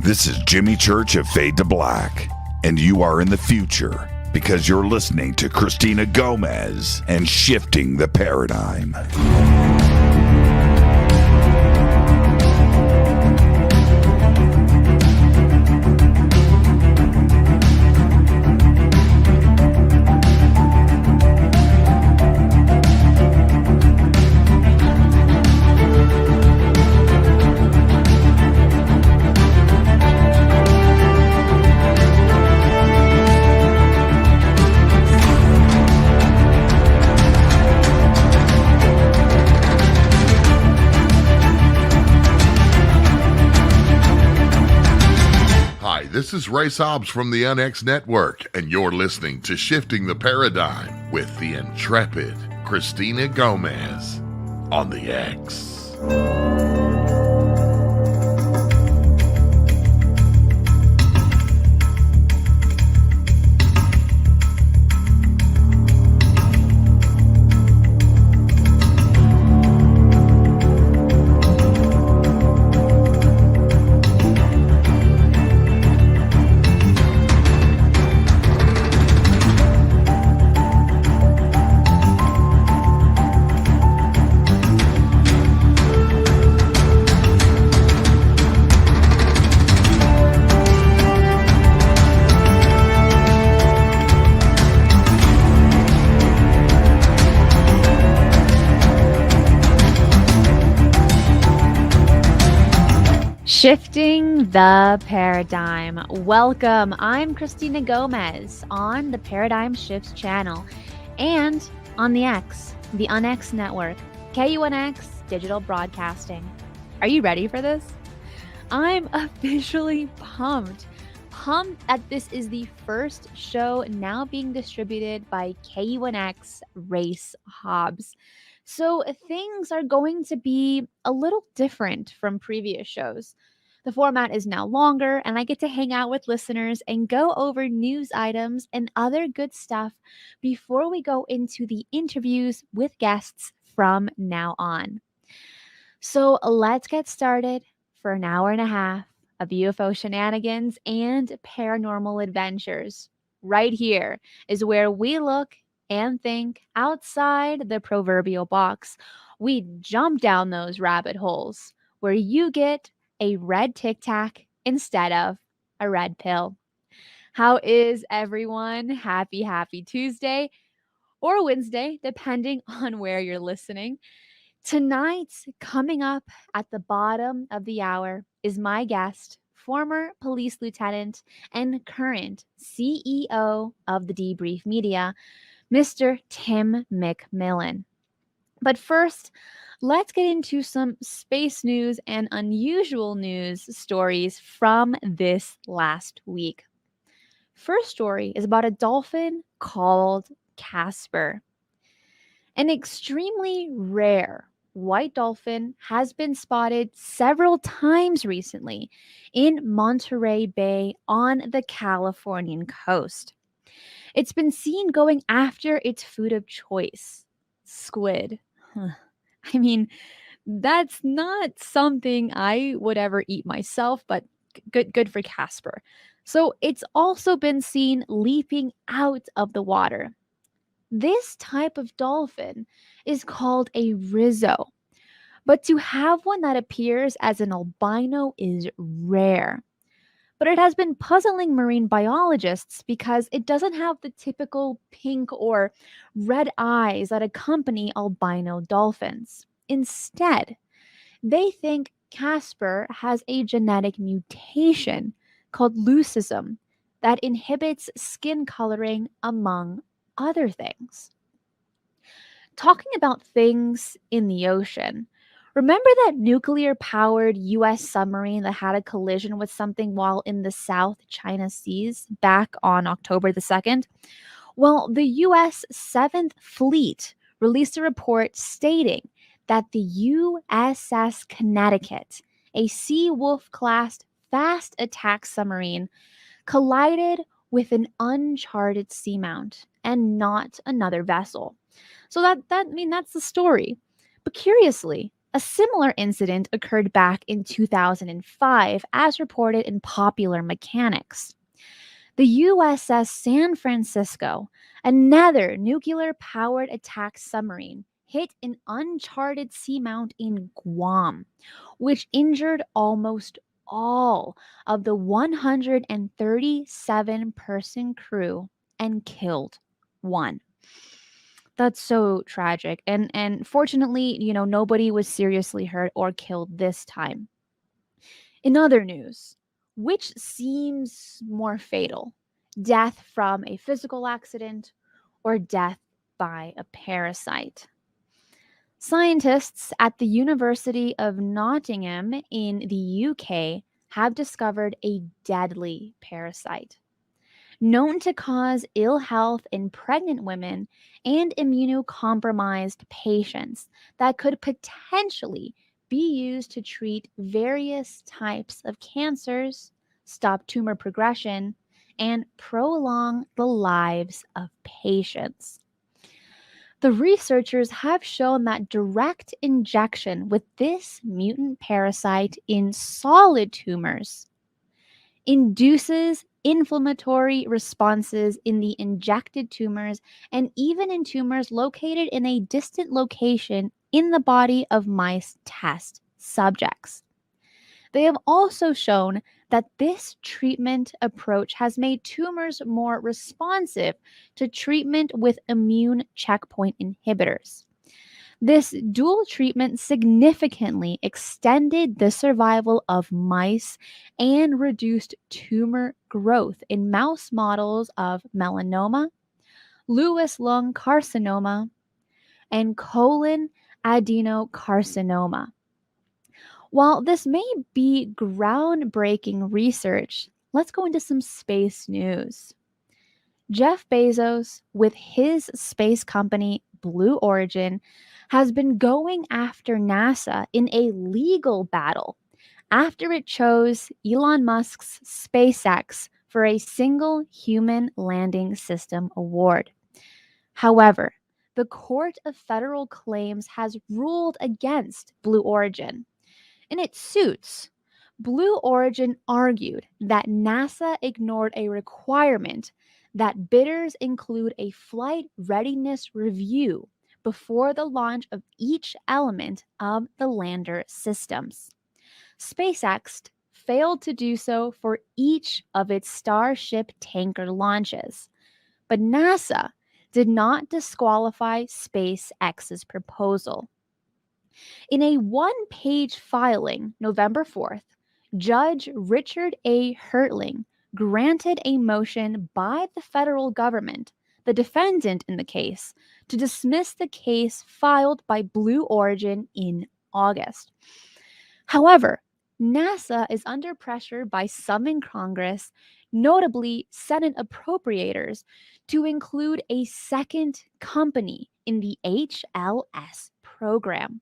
This is Jimmy Church of Fade to Black, and you are in the future because you're listening to Cristina Gomez and Shifting the Paradigm. This is Ray Sobbs from the UnX Network, and you're listening to Shifting the Paradigm with the intrepid Cristina Gomez on the X. Shifting the Paradigm. Welcome. I'm Cristina Gomez on the Paradigm Shifts channel and on the X, the UnX Network, KUNX Digital Broadcasting. Are you ready for this? I'm officially pumped that this is the first show now being distributed by KUNX Race Hobbs. So things are going to be a little different from previous shows. The format is now longer, and I get to hang out with listeners and go over news items and other good stuff before we go into the interviews with guests from now on. So let's get started for an hour and a half of UFO shenanigans and paranormal adventures. Right here is where we look and think outside the proverbial box. We jump down those rabbit holes where you get a red Tic Tac instead of a red pill. How is everyone? Happy Tuesday or Wednesday, depending on where you're listening. Tonight, coming up at the bottom of the hour, is my guest, former police lieutenant and current CEO of The Debrief Media, Mr. Tim McMillan. But first, let's get into some space news and unusual news stories from this last week. First story is about a dolphin called Casper. An extremely rare white dolphin has been spotted several times recently in Monterey Bay on the Californian coast. It's been seen going after its food of choice, squid. I mean, that's not something I would ever eat myself, but good for Casper. So it's also been seen leaping out of the water. This type of dolphin is called a Rizzo, but to have one that appears as an albino is rare. But it has been puzzling marine biologists because it doesn't have the typical pink or red eyes that accompany albino dolphins. Instead, they think Casper has a genetic mutation called leucism that inhibits skin coloring, among other things. Talking about things in the ocean, remember that nuclear-powered U.S. submarine that had a collision with something while in the South China Seas back on October the 2nd? Well, the U.S. 7th Fleet released a report stating that the USS Connecticut, a Seawolf-class fast attack submarine, collided with an uncharted seamount and not another vessel. So that's the story. But curiously, A similar incident occurred back in 2005, as reported in Popular Mechanics. The USS San Francisco, another nuclear powered attack submarine, hit an uncharted seamount in Guam, which injured almost all of the 137-person crew and killed one. That's so tragic. And fortunately, nobody was seriously hurt or killed this time. In other news, which seems more fatal? Death from a physical accident or death by a parasite? Scientists at the University of Nottingham in the UK have discovered a deadly parasite known to cause ill health in pregnant women and immunocompromised patients that could potentially be used to treat various types of cancers, stop tumor progression, and prolong the lives of patients. The researchers have shown that direct injection with this mutant parasite in solid tumors induces inflammatory responses in the injected tumors and even in tumors located in a distant location in the body of mice test subjects. They have also shown that this treatment approach has made tumors more responsive to treatment with immune checkpoint inhibitors. This dual treatment significantly extended the survival of mice and reduced tumor growth in mouse models of melanoma, Lewis lung carcinoma, and colon adenocarcinoma. While this may be groundbreaking research, let's go into some space news. Jeff Bezos, with his space company Blue Origin, has been going after NASA in a legal battle after it chose Elon Musk's SpaceX for a single human landing system award. However, the Court of Federal Claims has ruled against Blue Origin. In its suits, Blue Origin argued that NASA ignored a requirement that bidders include a flight readiness review before the launch of each element of the lander systems. SpaceX failed to do so for each of its Starship tanker launches, but NASA did not disqualify SpaceX's proposal. In a one-page filing, November 4th, Judge Richard A. Hertling granted a motion by the federal government, the defendant in the case, to dismiss the case filed by Blue Origin in August. However, NASA is under pressure by some in Congress, notably Senate appropriators, to include a second company in the HLS program,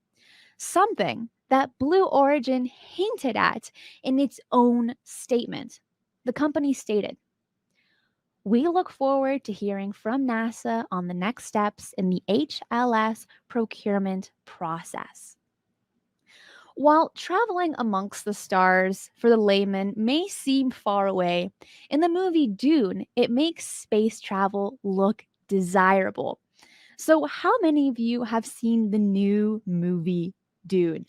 something that Blue Origin hinted at in its own statement. The company stated, "We look forward to hearing from NASA on the next steps in the HLS procurement process." While traveling amongst the stars for the layman may seem far away, in the movie Dune, it makes space travel look desirable. So, how many of you have seen the new movie Dune?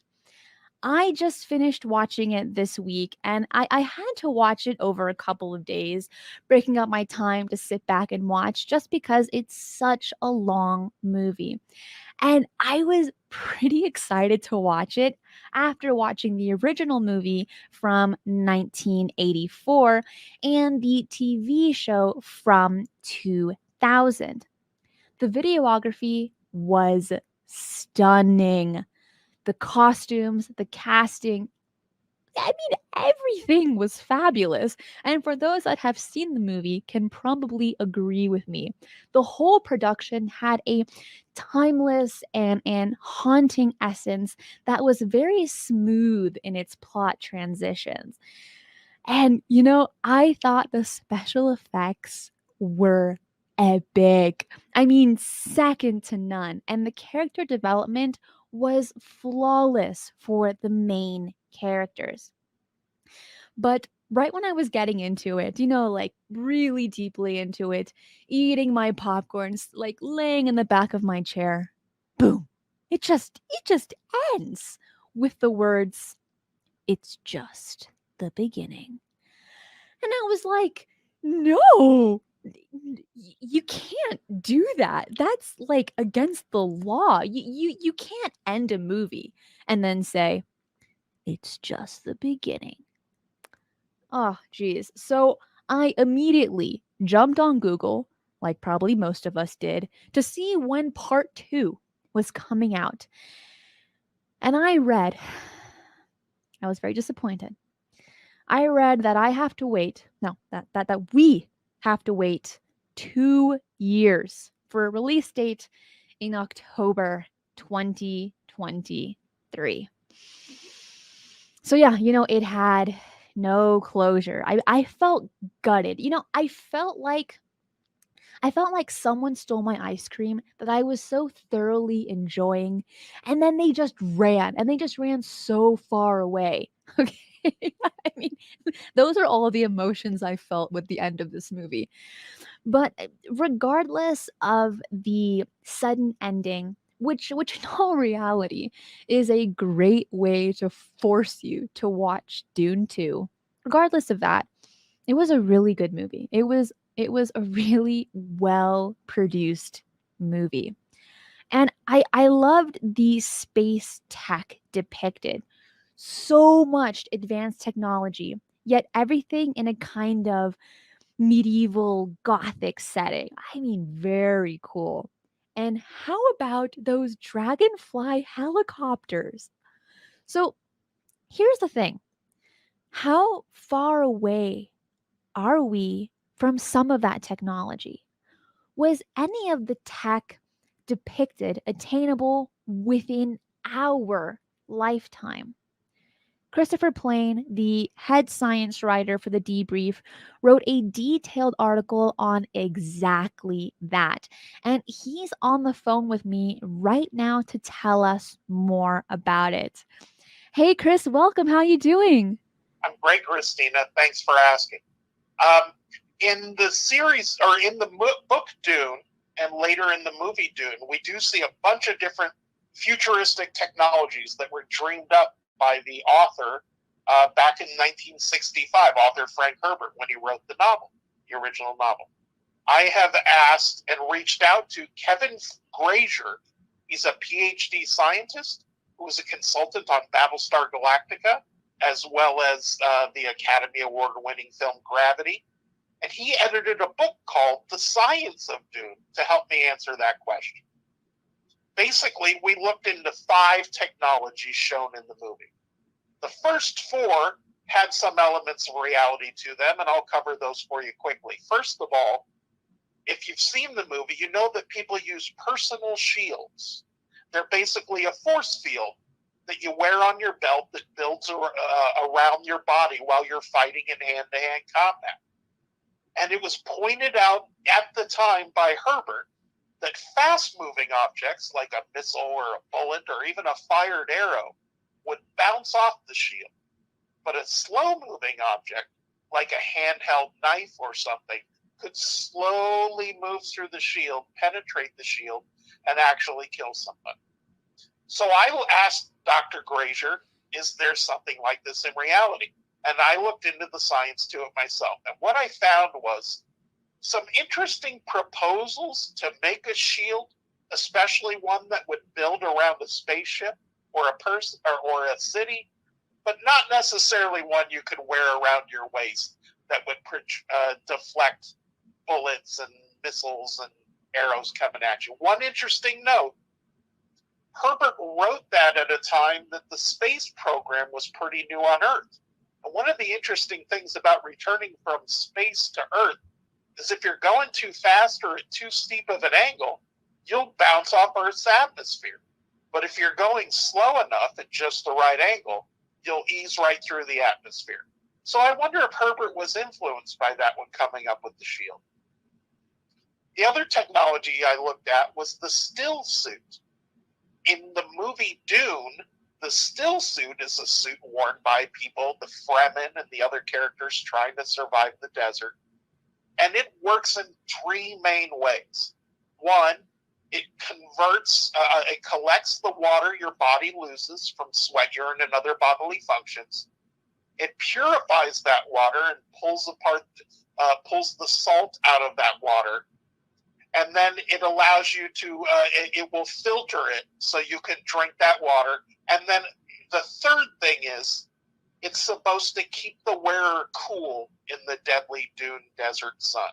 I just finished watching it this week and I had to watch it over a couple of days, breaking up my time to sit back and watch just because it's such a long movie. And I was pretty excited to watch it after watching the original movie from 1984 and the TV show from 2000. The videography was stunning. The costumes, the casting, everything was fabulous. And for those that have seen the movie can probably agree with me. The whole production had a timeless and haunting essence that was very smooth in its plot transitions. And, I thought the special effects were epic. Second to none. And the character development was flawless for the main characters. But right when I was getting into it, like really deeply into it, eating my popcorn, like laying in the back of my chair, boom, it just ends with the words, "It's just the beginning." And I was like, "No, you can't do that. That's like against the law. You can't end a movie and then say, 'It's just the beginning.'" Oh, geez. So I immediately jumped on Google, like probably most of us did, to see when part two was coming out. And I read, I was very disappointed. I read that I have to wait, no, that we have to wait 2 years for a release date in October 2023. So yeah, it had no closure. I felt gutted. I felt like someone stole my ice cream that I was so thoroughly enjoying, and then they just ran, and they just ran so far away. Okay. I mean, those are all the emotions I felt with the end of this movie. But regardless of the sudden ending, which in all reality is a great way to force you to watch Dune 2. Regardless of that, it was a really good movie. It was a really well produced movie. And I loved the space tech depicted. So much advanced technology, yet everything in a kind of medieval gothic setting. I mean, very cool. And how about those dragonfly helicopters? So here's the thing. How far away are we from some of that technology? Was any of the tech depicted attainable within our lifetime? Christopher Plain, the head science writer for The Debrief, wrote a detailed article on exactly that. And he's on the phone with me right now to tell us more about it. Hey, Chris, welcome. How you doing? I'm great, Christina. Thanks for asking. In the series, or in the book Dune, and later in the movie Dune, we do see a bunch of different futuristic technologies that were dreamed up by the author back in 1965, author Frank Herbert, when he wrote the novel, the original novel. I have asked and reached out to Kevin Grazier. He's a PhD scientist who was a consultant on Battlestar Galactica, as well as the Academy Award-winning film Gravity. And he edited a book called The Science of Dune to help me answer that question. Basically, we looked into 5 technologies shown in the movie. The first 4 had some elements of reality to them, and I'll cover those for you quickly. First of all, if you've seen the movie, you know that people use personal shields. They're basically a force field that you wear on your belt that builds around your body while you're fighting in hand-to-hand combat. And it was pointed out at the time by Herbert that fast-moving objects like a missile or a bullet or even a fired arrow would bounce off the shield. But a slow-moving object like a handheld knife or something could slowly move through the shield, penetrate the shield, and actually kill somebody. So I asked Dr. Grazier, is there something like this in reality? And I looked into the science to it myself. And what I found was some interesting proposals to make a shield, especially one that would build around a spaceship or a person or a city, but not necessarily one you could wear around your waist that would deflect bullets and missiles and arrows coming at you. One interesting note, Herbert wrote that at a time that the space program was pretty new on Earth. And one of the interesting things about returning from space to Earth is if you're going too fast or at too steep of an angle, you'll bounce off Earth's atmosphere. But if you're going slow enough at just the right angle, you'll ease right through the atmosphere. So I wonder if Herbert was influenced by that when coming up with the shield. The other technology I looked at was the still suit. in the movie Dune, the still suit is a suit worn by people, the Fremen and the other characters trying to survive the desert. And it works in three main ways. One, it collects the water your body loses from sweat, urine, and other bodily functions. It purifies that water and pulls the salt out of that water. And then it allows you to, it will filter it so you can drink that water. And then the third thing is, it's supposed to keep the wearer cool in the deadly Dune desert sun.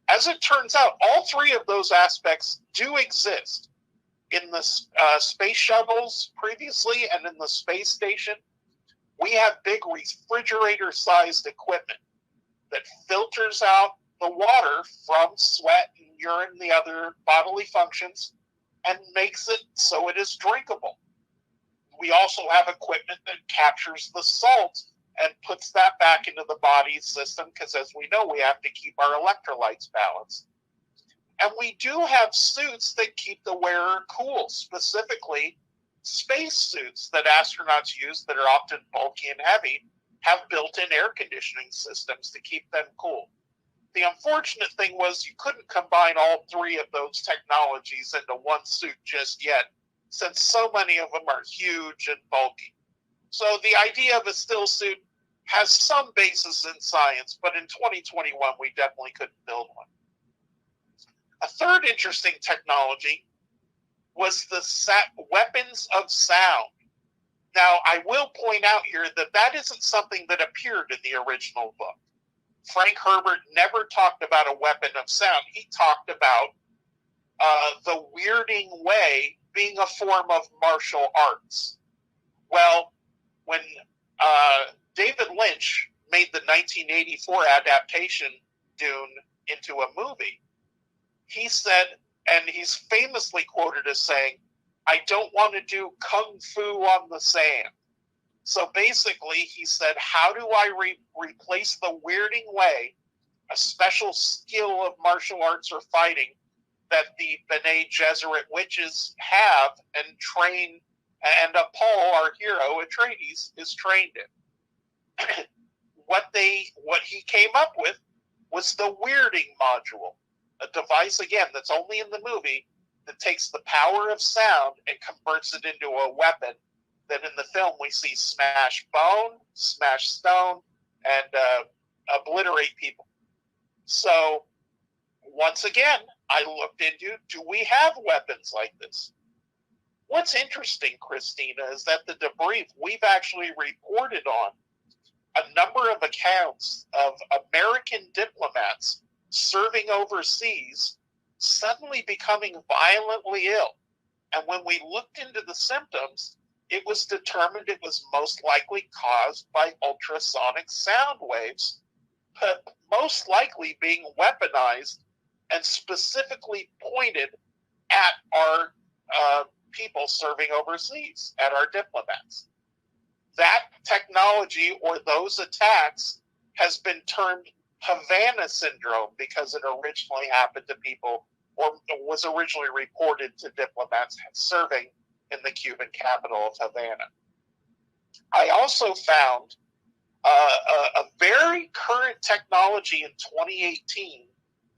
As it turns out, all three of those aspects do exist in the space shuttles previously and in the space station. We have big refrigerator-sized equipment that filters out the water from sweat and urine and the other bodily functions and makes it so it is drinkable. We also have equipment that captures the salt and puts that back into the body's system because, as we know, we have to keep our electrolytes balanced. And we do have suits that keep the wearer cool, specifically space suits that astronauts use that are often bulky and heavy have built-in air conditioning systems to keep them cool. The unfortunate thing was you couldn't combine all three of those technologies into one suit just yet, since so many of them are huge and bulky. So the idea of a still suit has some basis in science, but in 2021 we definitely couldn't build one. A third interesting technology was the weapons of sound. Now, I will point out here that that isn't something that appeared in the original book. Frank Herbert never talked about a weapon of sound. He talked about the weirding way being a form of martial arts. Well, when David Lynch made the 1984 adaptation Dune into a movie, he said, and he's famously quoted as saying, "I don't want to do kung fu on the sand." So basically, he said, how do I replace the weirding way, a special skill of martial arts or fighting that the Bene Gesserit witches have and train, and Paul, our hero, Atreides, is trained in. What he came up with was the weirding module, a device, again, that's only in the movie, that takes the power of sound and converts it into a weapon that in the film we see smash bone, smash stone, and obliterate people. So, once again, I looked into, do we have weapons like this? What's interesting, Cristina, is that the debrief, we've actually reported on a number of accounts of American diplomats serving overseas suddenly becoming violently ill. And when we looked into the symptoms, it was determined it was most likely caused by ultrasonic sound waves, but most likely being weaponized and specifically pointed at our people serving overseas, at our diplomats. That technology or those attacks has been termed Havana syndrome because it originally happened to people, or was originally reported to diplomats serving in the Cuban capital of Havana. I also found a very current technology in 2018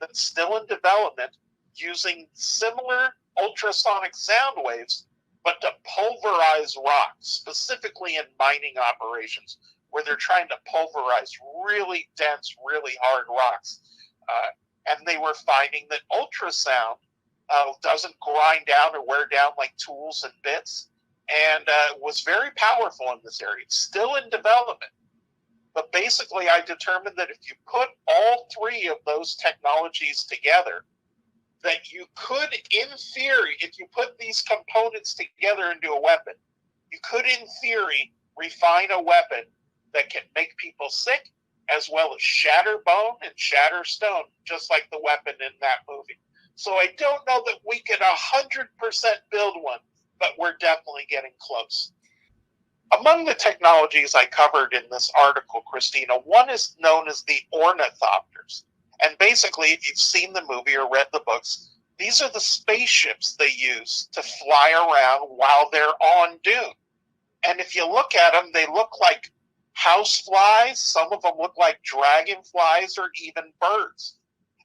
that's still in development using similar ultrasonic sound waves, but to pulverize rocks, specifically in mining operations, where they're trying to pulverize really dense, really hard rocks. And they were finding that ultrasound doesn't grind down or wear down like tools and bits, and was very powerful in this area. It's still in development. But basically, I determined that if you put all three of those technologies together, that you could, in theory, if you put these components together into a weapon, you could, in theory, refine a weapon that can make people sick, as well as shatter bone and shatter stone, just like the weapon in that movie. So I don't know that we can 100% build one, but we're definitely getting close. Among the technologies I covered in this article, Cristina, one is known as the ornithopters. And basically, if you've seen the movie or read the books, These are the spaceships they use to fly around while they're on Dune. And if you look at them, they look like house flies. Some of them look like dragonflies or even birds.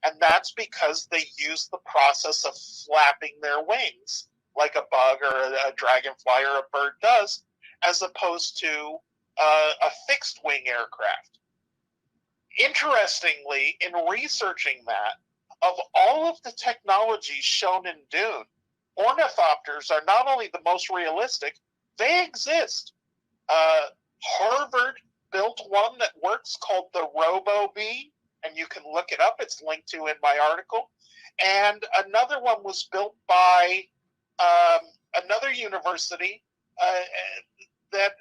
And that's because they use the process of flapping their wings like a bug or a dragonfly or a bird does, as opposed to a fixed wing aircraft. Interestingly, in researching that, of all of the technologies shown in Dune, ornithopters are not only the most realistic, they exist. Harvard built one that works called the Robo-Bee, and you can look it up. It's linked to in my article. And another one was built by another university that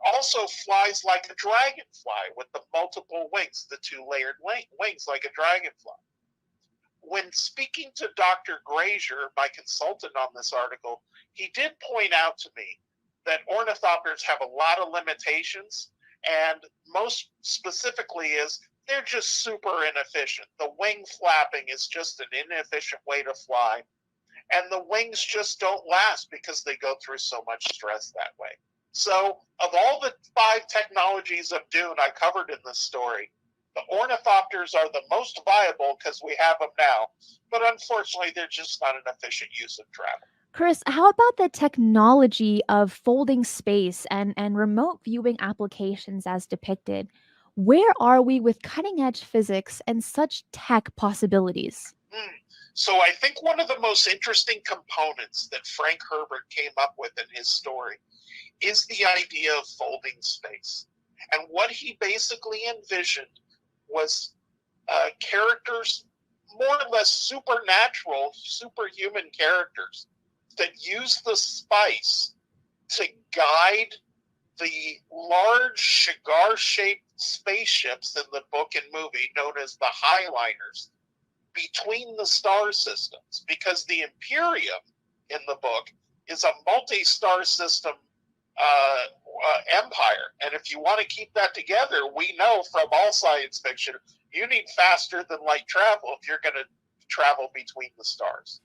also flies like a dragonfly with the multiple wings, the two layered wings like a dragonfly. When speaking to Dr. Grazier, my consultant on this article, he did point out to me that ornithopters have a lot of limitations, and most specifically is they're just super inefficient. The wing flapping is just an inefficient way to fly, and the wings just don't last because they go through so much stress that way. So of all the 5 technologies of Dune I covered in this story, the ornithopters are the most viable because we have them now, but unfortunately they're just not an efficient use of travel. Chris, how about the technology of folding space and remote viewing applications as depicted? Where are we with cutting edge physics and such tech possibilities? So I think one of the most interesting components that Frank Herbert came up with in his story is the idea of folding space. And what he basically envisioned was characters, more or less supernatural, superhuman characters that use the spice to guide the large cigar-shaped spaceships in the book and movie known as the Highliners between the star systems, because the Imperium in the book is a multi-star system empire. And if you want to keep that together, we know from all science fiction, you need faster than light travel if you're going to travel between the stars.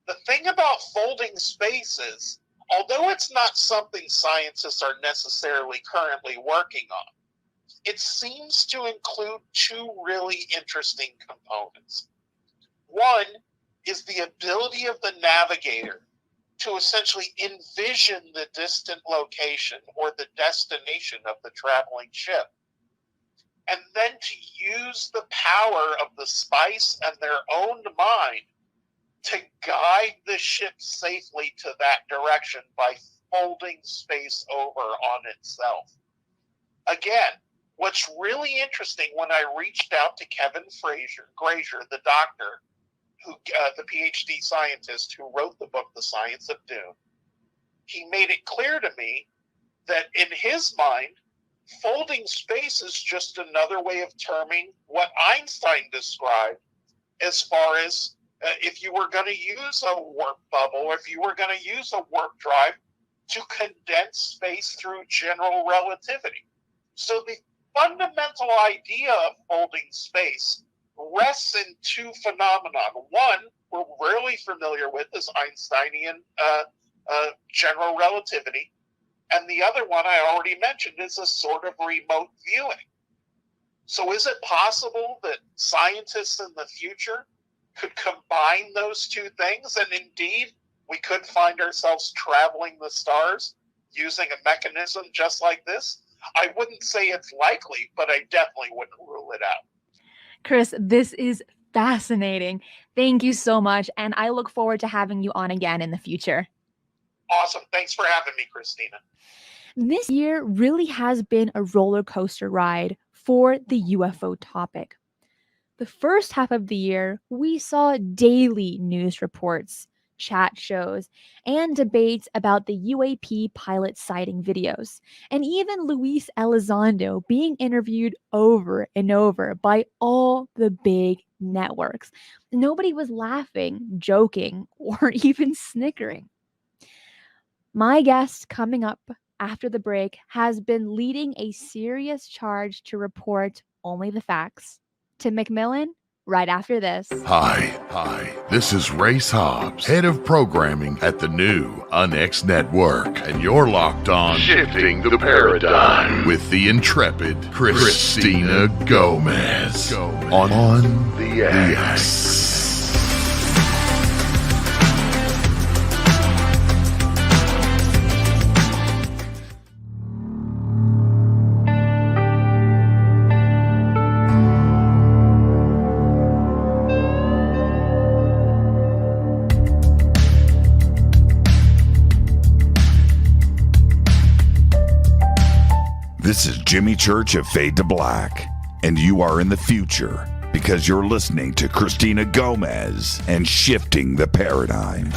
The thing about folding space is, although it's not something scientists are necessarily currently working on, it seems to include 2 really interesting components. One is the ability of the navigator to essentially envision the distant location or the destination of the traveling ship, and then to use the power of the spice and their own mind to guide the ship safely to that direction by folding space over on itself. Again, what's really interesting, when I reached out to Kevin Grazier, the doctor, the PhD scientist who wrote the book, The Science of Dune, he made it clear to me that in his mind, folding space is just another way of terming what Einstein described as far as if you were going to use a warp bubble, or if you were going to use a warp drive to condense space through general relativity. So the fundamental idea of folding space rests in 2 phenomena. One we're really familiar with is Einsteinian general relativity, and the other one I already mentioned is a sort of remote viewing. So is it possible that scientists in the future could combine those 2 things, and indeed we could find ourselves traveling the stars using a mechanism just like this? I wouldn't say it's likely, but I definitely wouldn't rule it out. Chris, this is fascinating. Thank you so much, and I look forward to having you on again in the future. Awesome. Thanks for having me, Cristina. This year really has been a roller coaster ride for the UFO topic. The first half of the year, we saw daily news reports, chat shows, and debates about the UAP pilot sighting videos, and even Luis Elizondo being interviewed over and over by all the big networks. Nobody was laughing, joking, or even snickering. My guest coming up after the break has been leading a serious charge to report only the facts. To McMillan right after this. Hi. This is Race Hobbs, head of programming at the new UNX Network, and you're locked on Shifting the Paradigm with the intrepid Cristina Gomez on the X. This is Jimmy Church of Fade to Black, and you are in the future because you're listening to Cristina Gomez and Shifting the Paradigm.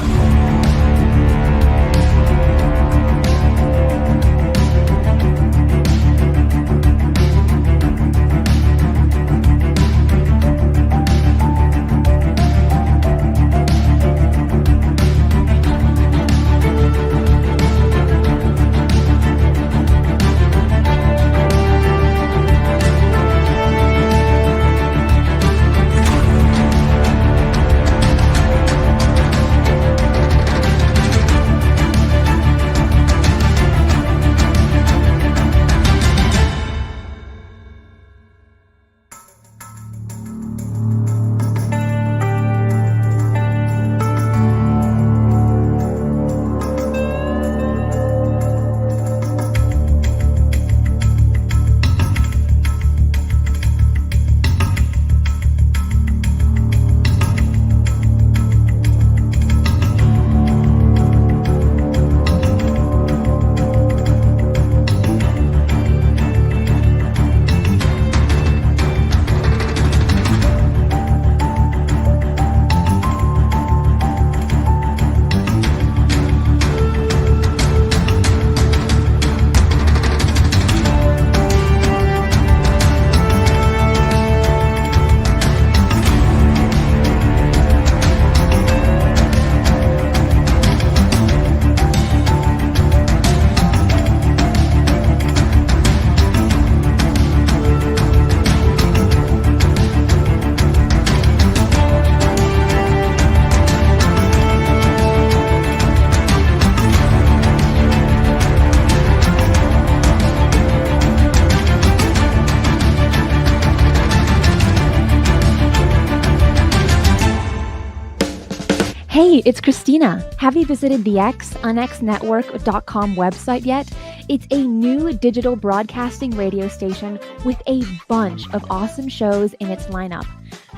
Hey, it's Cristina. Have you visited the unxnetwork.com website yet? It's a new digital broadcasting radio station with a bunch of awesome shows in its lineup.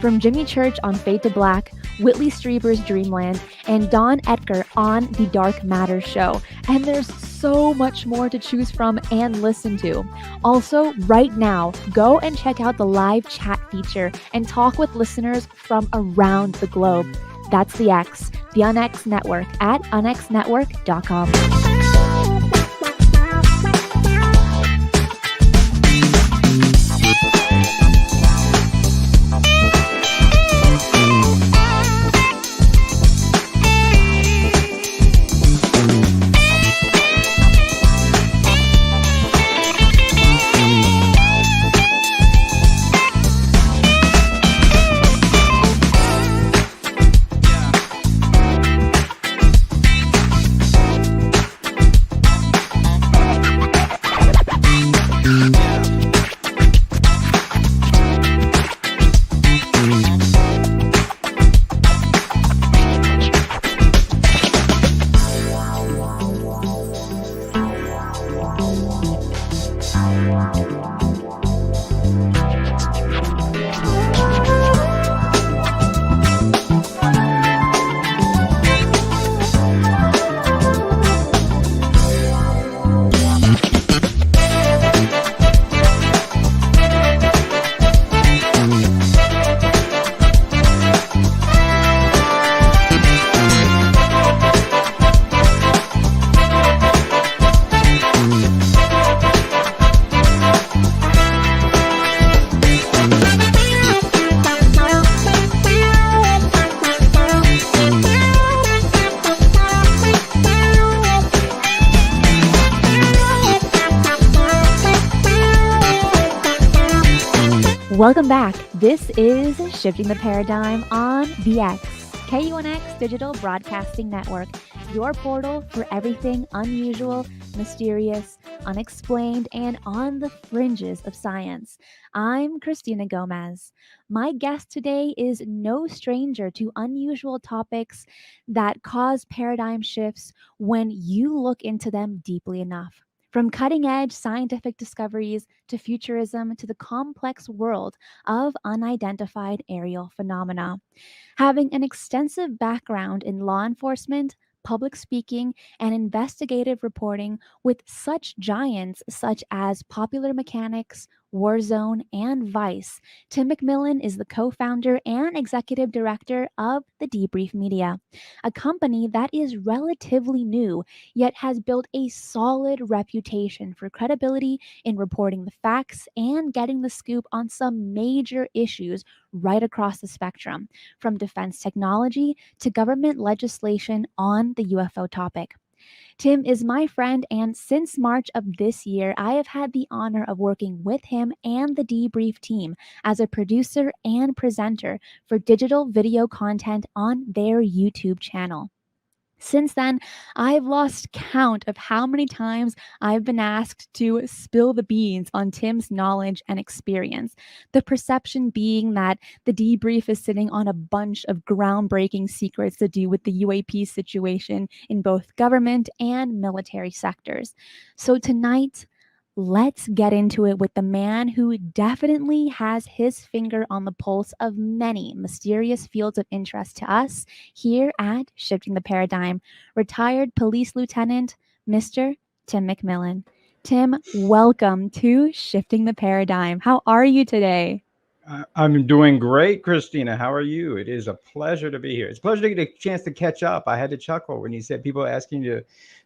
From Jimmy Church on Fade to Black, Whitley Strieber's Dreamland, and Don Etker on The Dark Matter Show. And there's so much more to choose from and listen to. Also, right now, go and check out the live chat feature and talk with listeners from around the globe. That's the X, the UNX Network at unxnetwork.com. Welcome back. This is Shifting the Paradigm on the X, KUNX Digital Broadcasting Network, your portal for everything unusual, mysterious, unexplained, and on the fringes of science. I'm Cristina Gomez. My guest today is no stranger to unusual topics that cause paradigm shifts when you look into them deeply enough. From cutting edge scientific discoveries to futurism to the complex world of unidentified aerial phenomena. Having an extensive background in law enforcement, public speaking, and investigative reporting with such giants such as Popular Mechanics, Warzone, and Vice, Tim McMillan is the co founder and executive director of The Debrief Media, a company that is relatively new yet has built a solid reputation for credibility in reporting the facts and getting the scoop on some major issues right across the spectrum, from defense technology to government legislation on the UFO topic. Tim is my friend, and since March of this year, I have had the honor of working with him and the Debrief team as a producer and presenter for digital video content on their YouTube channel. Since then, I've lost count of how many times I've been asked to spill the beans on Tim's knowledge and experience. The perception being that the debrief is sitting on a bunch of groundbreaking secrets to do with the UAP situation in both government and military sectors. So tonight, let's get into it with the man who definitely has his finger on the pulse of many mysterious fields of interest to us here at Shifting the Paradigm, retired police lieutenant, Mr. Tim McMillan. Tim, welcome to Shifting the Paradigm. How are you today? I'm doing great, Christina. How are you? It is a pleasure to be here. It's a pleasure to get a chance to catch up. I had to chuckle when you said people asking you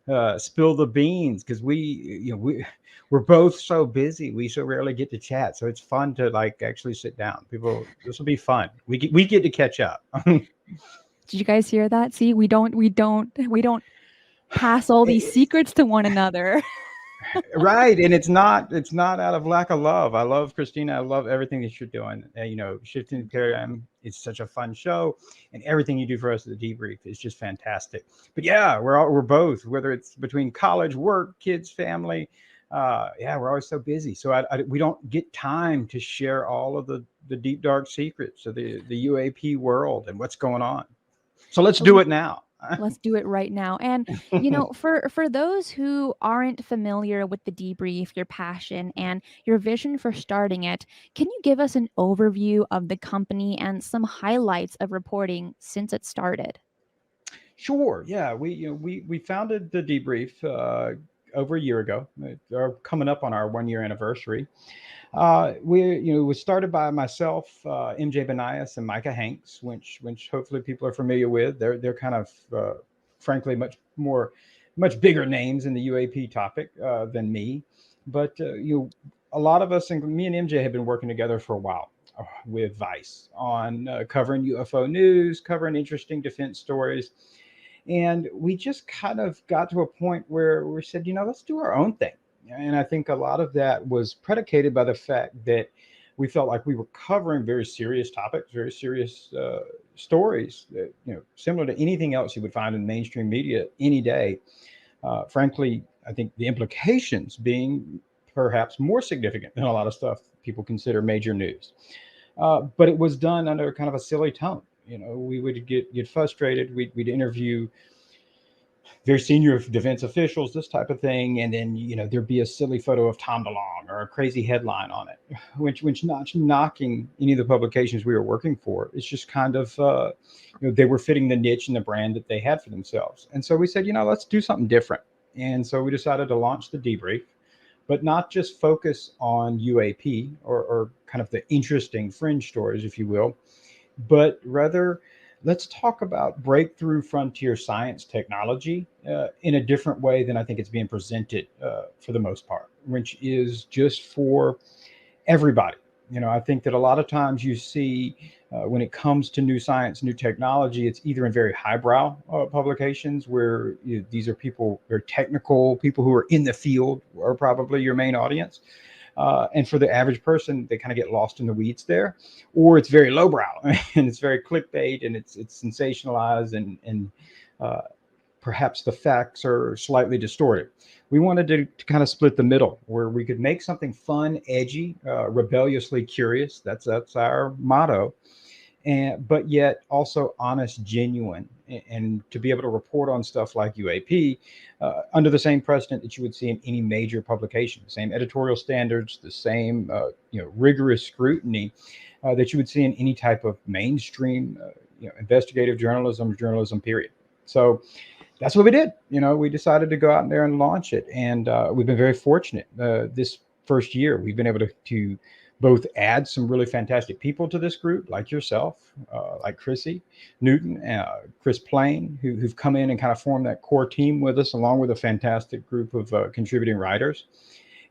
to spill the beans because we're both so busy. We so rarely get to chat, so it's fun to actually sit down. This will be fun. We get to catch up. Did you guys hear that? See, we don't pass all these secrets to one another. Right, and it's not out of lack of love. I love Christina. I love everything that you're doing. Shifting the Paradigm. It's such a fun show, and everything you do for us at the Debrief is just fantastic. But yeah, we're both, whether it's between college, work, kids, family. We're always so busy, so we don't get time to share all of the deep dark secrets of the UAP world and what's going on. So let's do it now. Let's do it right now. And, for those who aren't familiar with the Debrief, your passion and your vision for starting it, can you give us an overview of the company and some highlights of reporting since it started? Sure. Yeah, we founded the Debrief over a year ago. We're coming up on our 1-year anniversary. It was started by myself, MJ Benias, and Micah Hanks, which hopefully people are familiar with. They're kind of, frankly, much bigger names in the UAP topic than me. But a lot of us, and me and MJ, have been working together for a while with Vice on covering UFO news, covering interesting defense stories. And we just kind of got to a point where we said, let's do our own thing. And I think a lot of that was predicated by the fact that we felt like we were covering very serious topics, very serious stories that, similar to anything else you would find in mainstream media any day. Frankly, I think the implications being perhaps more significant than a lot of stuff people consider major news. But it was done under kind of a silly tone. We would get frustrated. We'd interview very senior defense officials, this type of thing, and then there'd be a silly photo of Tom DeLonge or a crazy headline on it, which not knocking any of the publications we were working for. It's just kind of they were fitting the niche and the brand that they had for themselves. And so we said, let's do something different. And so we decided to launch the Debrief, but not just focus on UAP or kind of the interesting fringe stories, if you will, but rather let's talk about breakthrough frontier science technology in a different way than I think it's being presented for the most part, which is just for everybody. I think that a lot of times you see when it comes to new science, new technology, it's either in very highbrow publications where these are people, very technical people who are in the field are probably your main audience. And for the average person, they kind of get lost in the weeds there, or it's very lowbrow and it's very clickbait and it's sensationalized and perhaps the facts are slightly distorted. We wanted to kind of split the middle where we could make something fun, edgy, rebelliously curious. That's our motto. But yet also honest, genuine, and to be able to report on stuff like UAP under the same precedent that you would see in any major publication, the same editorial standards, the same rigorous scrutiny that you would see in any type of mainstream investigative journalism period. So that's what we did. We decided to go out there and launch it, and we've been very fortunate. This first year, we've been able to both add some really fantastic people to this group, like yourself, like Chrissy Newton, Chris Plain, who've come in and kind of formed that core team with us, along with a fantastic group of contributing writers,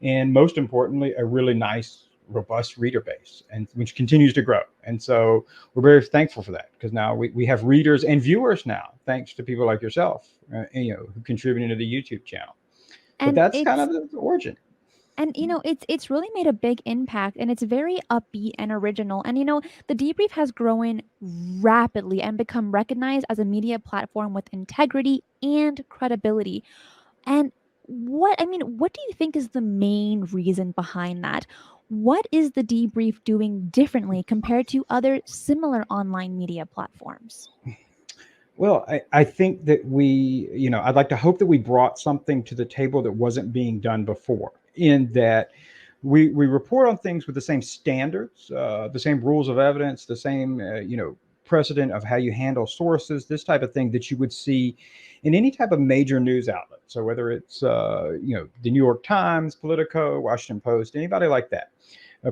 and most importantly, a really nice, robust reader base, and which continues to grow. And so we're very thankful for that, because now we have readers and viewers now, thanks to people like yourself, who contributed to the YouTube channel. But And that's kind of the origin. And it's really made a big impact, and it's very upbeat and original. And the Debrief has grown rapidly and become recognized as a media platform with integrity and credibility. And what do you think is the main reason behind that? What is the Debrief doing differently compared to other similar online media platforms? Well, I think that I'd like to hope that we brought something to the table that wasn't being done before, in that we report on things with the same standards, the same rules of evidence, the same, precedent of how you handle sources, this type of thing that you would see in any type of major news outlet. So whether it's, the New York Times, Politico, Washington Post, anybody like that.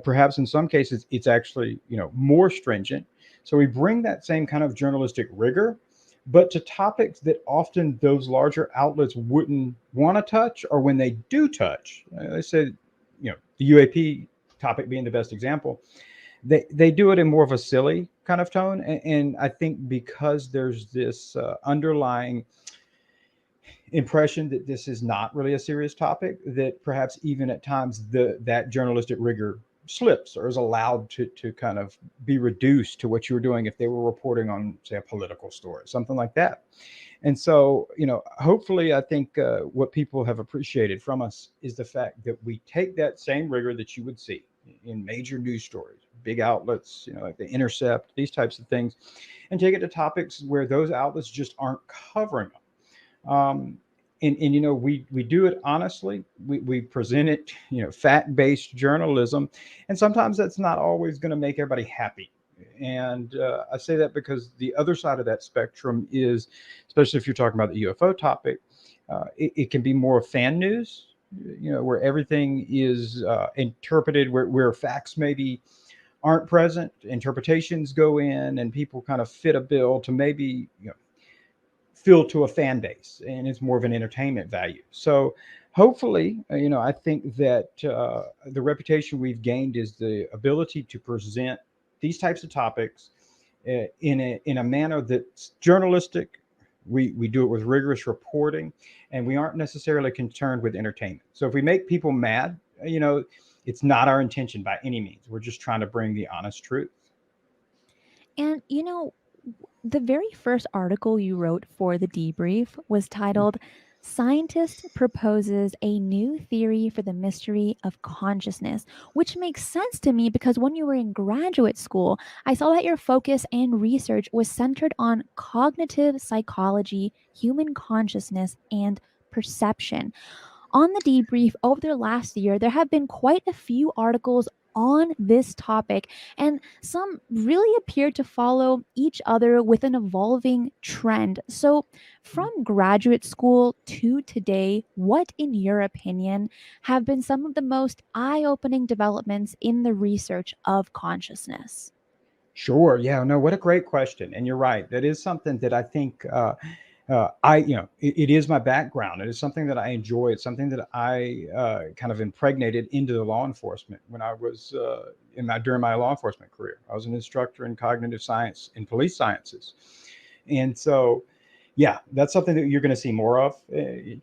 Perhaps in some cases, it's actually, more stringent. So we bring that same kind of journalistic rigor, but to topics that often those larger outlets wouldn't want to touch, or when they do touch, they say, the UAP topic being the best example, they do it in more of a silly kind of tone. And I think because there's this underlying impression that this is not really a serious topic, that perhaps even at times that journalistic rigor slips or is allowed to kind of be reduced to what you were doing if they were reporting on, say, a political story, something like that. And so, hopefully, I think what people have appreciated from us is the fact that we take that same rigor that you would see in major news stories, big outlets, like The Intercept, these types of things, and take it to topics where those outlets just aren't covering them. And we do it honestly. We present it, fact-based journalism, and sometimes that's not always going to make everybody happy. And I say that because the other side of that spectrum is, especially if you're talking about the UFO topic, it can be more fan news, where everything is interpreted, where facts maybe aren't present, interpretations go in, and people kind of fit a bill to maybe, fill to a fan base, and it's more of an entertainment value. So hopefully, I think that the reputation we've gained is the ability to present these types of topics in a manner that's journalistic. We do it with rigorous reporting, and we aren't necessarily concerned with entertainment. So if we make people mad, it's not our intention by any means. We're just trying to bring the honest truth. And the very first article you wrote for the Debrief was titled "Scientist Proposes a New Theory for the Mystery of Consciousness," which makes sense to me because when you were in graduate school, I saw that your focus and research was centered on cognitive psychology, human consciousness, and perception. On the Debrief over the last year, there have been quite a few articles on this topic, and some really appear to follow each other with an evolving trend. So, from graduate school to today, what, in your opinion, have been some of the most eye-opening developments in the research of consciousness? Sure. Yeah. No, what a great question. And you're right. That is something that I think it is my background. It is something that I enjoy. It's something that I kind of impregnated into the law enforcement when I was during my law enforcement career. I was an instructor in cognitive science and police sciences. And so, yeah, that's something that you're going to see more of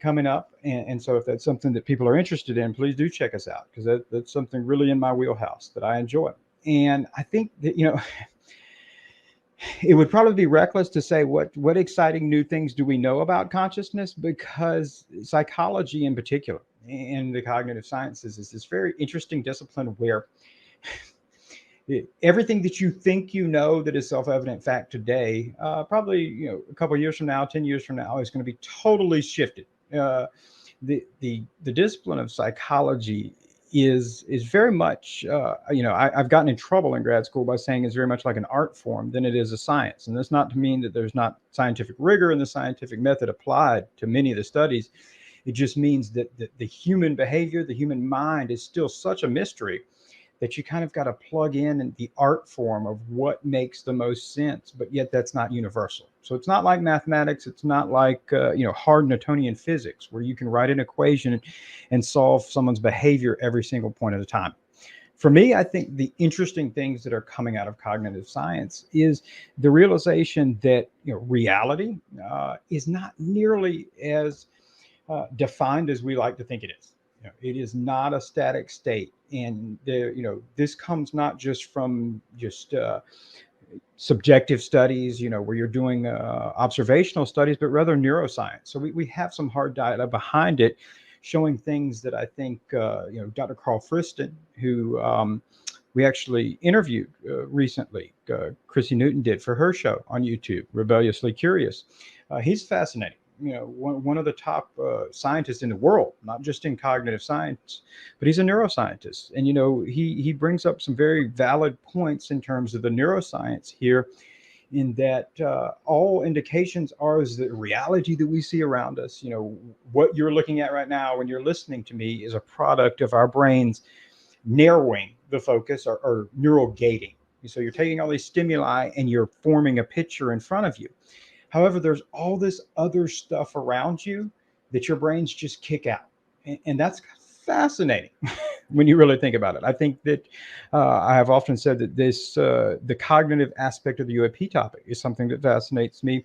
coming up. And so if that's something that people are interested in, please do check us out, because that's something really in my wheelhouse that I enjoy. And I think that, it would probably be reckless to say what exciting new things do we know about consciousness, because psychology in particular and the cognitive sciences is this very interesting discipline where everything that you think you know that is self-evident fact today, probably a couple of years from now, 10 years from now, is going to be totally shifted. The discipline of psychology is very much, I've gotten in trouble in grad school by saying it's very much like an art form than it is a science. And that's not to mean that there's not scientific rigor in the scientific method applied to many of the studies. It just means that the human behavior, the human mind, is still such a mystery that you kind of got to plug in the art form of what makes the most sense, but yet that's not universal. So it's not like mathematics. It's not like, hard Newtonian physics, where you can write an equation and solve someone's behavior every single point at a time. For me, I think the interesting things that are coming out of cognitive science is the realization that reality is not nearly as defined as we like to think it is. It is not a static state, and this comes not just from subjective studies, where you're doing observational studies, but rather neuroscience. So we have some hard data behind it, showing things that I think Dr. Carl Friston, who we actually interviewed recently, Chrissy Newton did for her show on YouTube, Rebelliously Curious. He's fascinating. One of the top scientists in the world, not just in cognitive science, but he's a neuroscientist. And, he brings up some very valid points in terms of the neuroscience here, in that all indications are is the reality that we see around us. What you're looking at right now when you're listening to me is a product of our brains narrowing the focus, or neural gating. So you're taking all these stimuli and you're forming a picture in front of you. However, there's all this other stuff around you that your brains just kick out. And that's fascinating when you really think about it. I think that I have often said that the cognitive aspect of the UAP topic is something that fascinates me,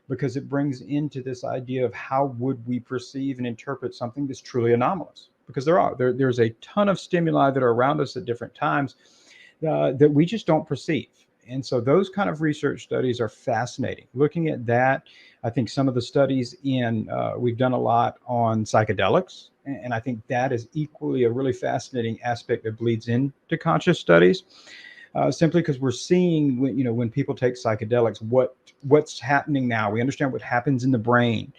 because it brings into this idea of how would we perceive and interpret something that's truly anomalous. Because there's a ton of stimuli that are around us at different times that we just don't perceive. And so those kind of research studies are fascinating. Looking at that, I think some of the studies we've done a lot on psychedelics. And I think that is equally a really fascinating aspect that bleeds into conscious studies, simply because we're seeing when people take psychedelics, what's happening now. We understand what happens in the brain,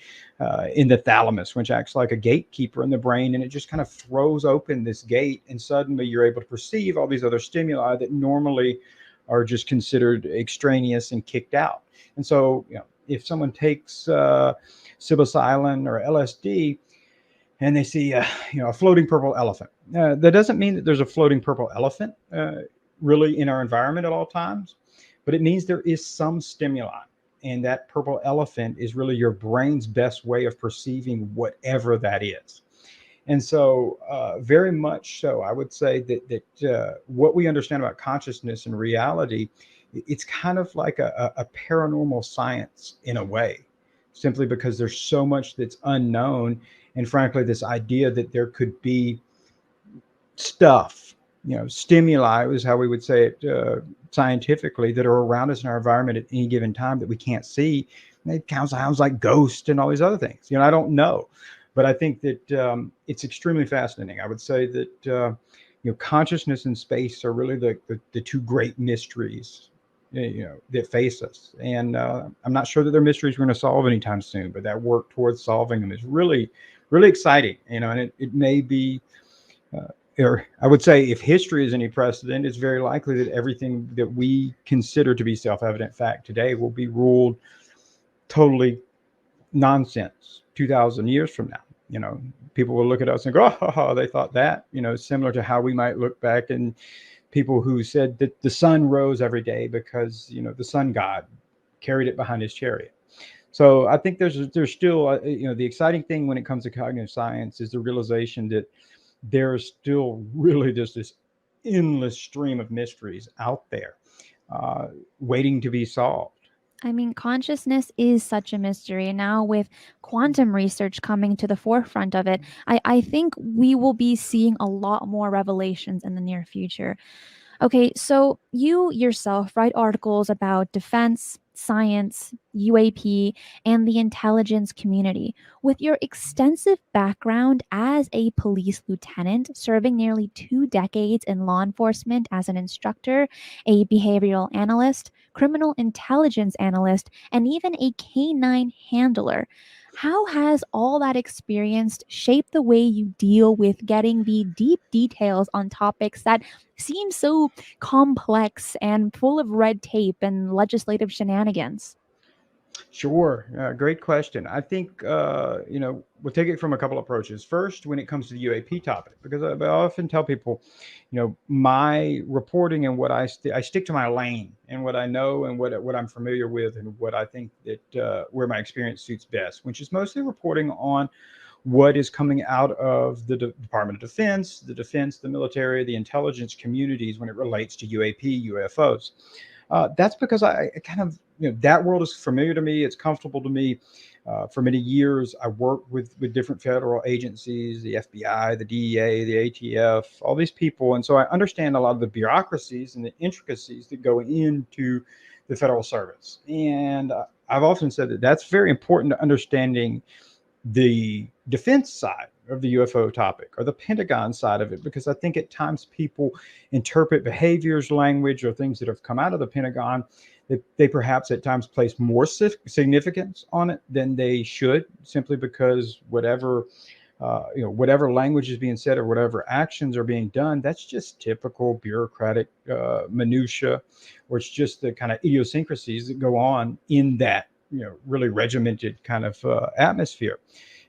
in the thalamus, which acts like a gatekeeper in the brain. And it just kind of throws open this gate. And suddenly you're able to perceive all these other stimuli that normally are just considered extraneous and kicked out. And so, if someone takes psilocybin or LSD and they see a floating purple elephant, that doesn't mean that there's a floating purple elephant really in our environment at all times, but it means there is some stimuli, and that purple elephant is really your brain's best way of perceiving whatever that is. And so very much so, I would say that what we understand about consciousness and reality, it's kind of like a paranormal science in a way, simply because there's so much that's unknown. And frankly, this idea that there could be stuff, stimuli is how we would say it scientifically, that are around us in our environment at any given time that we can't see. And it sounds like ghosts and all these other things. I don't know. But I think that it's extremely fascinating. I would say that consciousness and space are really the two great mysteries that face us. And I'm not sure that they're mysteries we're going to solve anytime soon, but that work towards solving them is really, really exciting. And it may be, or I would say, if history is any precedent, it's very likely that everything that we consider to be self-evident fact today will be ruled totally nonsense 2,000 years from now. People will look at us and go, oh, they thought that, similar to how we might look back and people who said that the sun rose every day because, the sun god carried it behind his chariot. So I think there's still, the exciting thing when it comes to cognitive science is the realization that there's still really just this endless stream of mysteries out there waiting to be solved. I mean, consciousness is such a mystery. And now with quantum research coming to the forefront of it, I think we will be seeing a lot more revelations in the near future. Okay, so you yourself write articles about defense, science, UAP, and the intelligence community. With your extensive background as a police lieutenant, serving nearly 2 decades in law enforcement as an instructor, a behavioral analyst, criminal intelligence analyst, and even a canine handler. How has all that experience shaped the way you deal with getting the deep details on topics that seem so complex and full of red tape and legislative shenanigans? Sure. Great question. I think, we'll take it from a couple approaches. First, when it comes to the UAP topic, because I often tell people, my reporting and what I stick to my lane and what I know and what I'm familiar with and what I think that where my experience suits best, which is mostly reporting on what is coming out of the Department of Defense, the military, the intelligence communities when it relates to UAP, UFOs. That's because I kind of, that world is familiar to me. It's comfortable to me. For many years, I worked with different federal agencies, the FBI, the DEA, the ATF, all these people. And so I understand a lot of the bureaucracies and the intricacies that go into the federal service. And I've often said that that's very important to understanding the defense side of the UFO topic or the Pentagon side of it, because I think at times people interpret behaviors, language, or things that have come out of the Pentagon that they perhaps at times place more significance on it than they should, simply because whatever language is being said or whatever actions are being done, that's just typical bureaucratic minutia, or it's just the kind of idiosyncrasies that go on in that really regimented kind of atmosphere.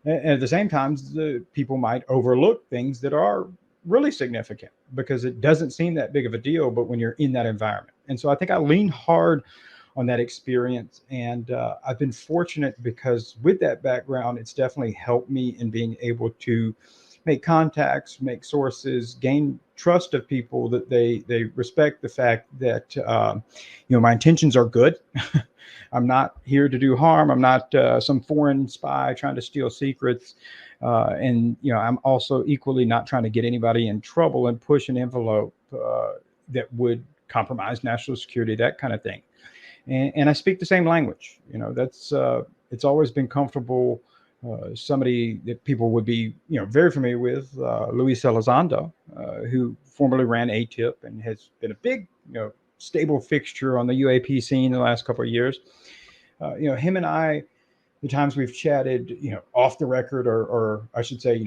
And at the same time, the people might overlook things that are really significant because it doesn't seem that big of a deal, but when you're in that environment. And so I think I lean hard on that experience. And I've been fortunate because with that background, it's definitely helped me in being able to make contacts, make sources, gain trust of people that they respect the fact that, my intentions are good. I'm not here to do harm. I'm not some foreign spy trying to steal secrets. And I'm also equally not trying to get anybody in trouble and push an envelope that would compromise national security, that kind of thing. And I speak the same language. That's it's always been comfortable. Somebody that people would be very familiar with, Luis Elizondo, who formerly ran ATIP and has been a big stable fixture on the UAP scene in the last couple of years. Him and I, the times we've chatted, off the record, or I should say,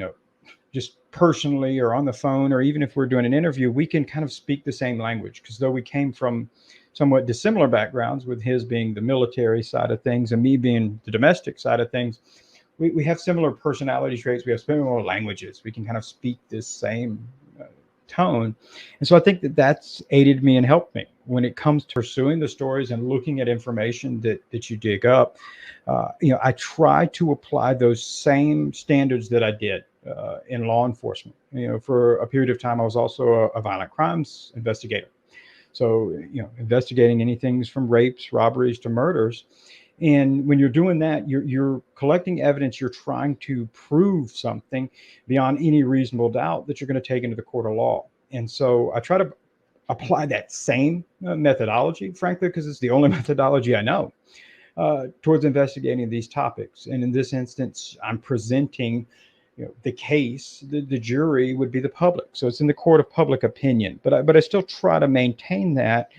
just personally or on the phone, or even if we're doing an interview, we can kind of speak the same language, because though we came from somewhat dissimilar backgrounds, with his being the military side of things and me being the domestic side of things, we have similar personality traits. We have similar languages. We can kind of speak this same tone. And so I think that that's aided me and helped me when it comes to pursuing the stories and looking at information that you dig up. I try to apply those same standards that I did in law enforcement. For a period of time, I was also a violent crimes investigator. So, investigating anything from rapes, robberies to murders. And when you're doing that, you're collecting evidence. You're trying to prove something beyond any reasonable doubt that you're going to take into the court of law. And so I try to apply that same methodology, frankly, because it's the only methodology I know, towards investigating these topics. And in this instance, I'm presenting the case. The jury would be the public. So it's in the court of public opinion. But I still try to maintain that,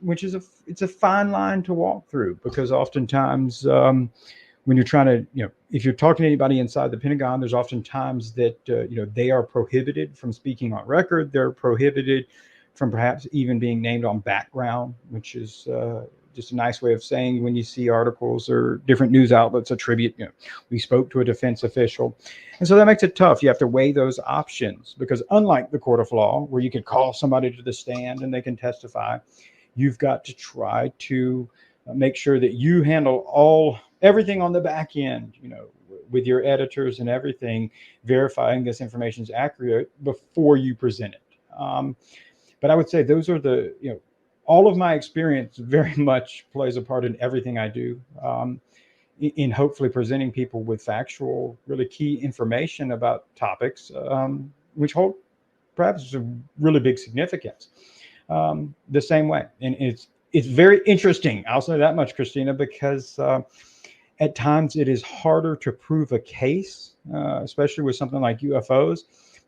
which is it's a fine line to walk through, because oftentimes when you're trying to, if you're talking to anybody inside the Pentagon, there's oftentimes that, they are prohibited from speaking on record. They're prohibited from perhaps even being named on background, which is just a nice way of saying when you see articles or different news outlets attribute, we spoke to a defense official. And so that makes it tough. You have to weigh those options, because unlike the court of law, where you could call somebody to the stand and they can testify, you've got to try to make sure that you handle everything on the back end, with your editors and everything, verifying this information is accurate before you present it. But I would say those are all of my experience very much plays a part in everything I do, in hopefully presenting people with factual, really key information about topics, which hold perhaps a really big significance. The same way, and it's very interesting. I'll say that much, Cristina, because at times it is harder to prove a case, especially with something like UFOs,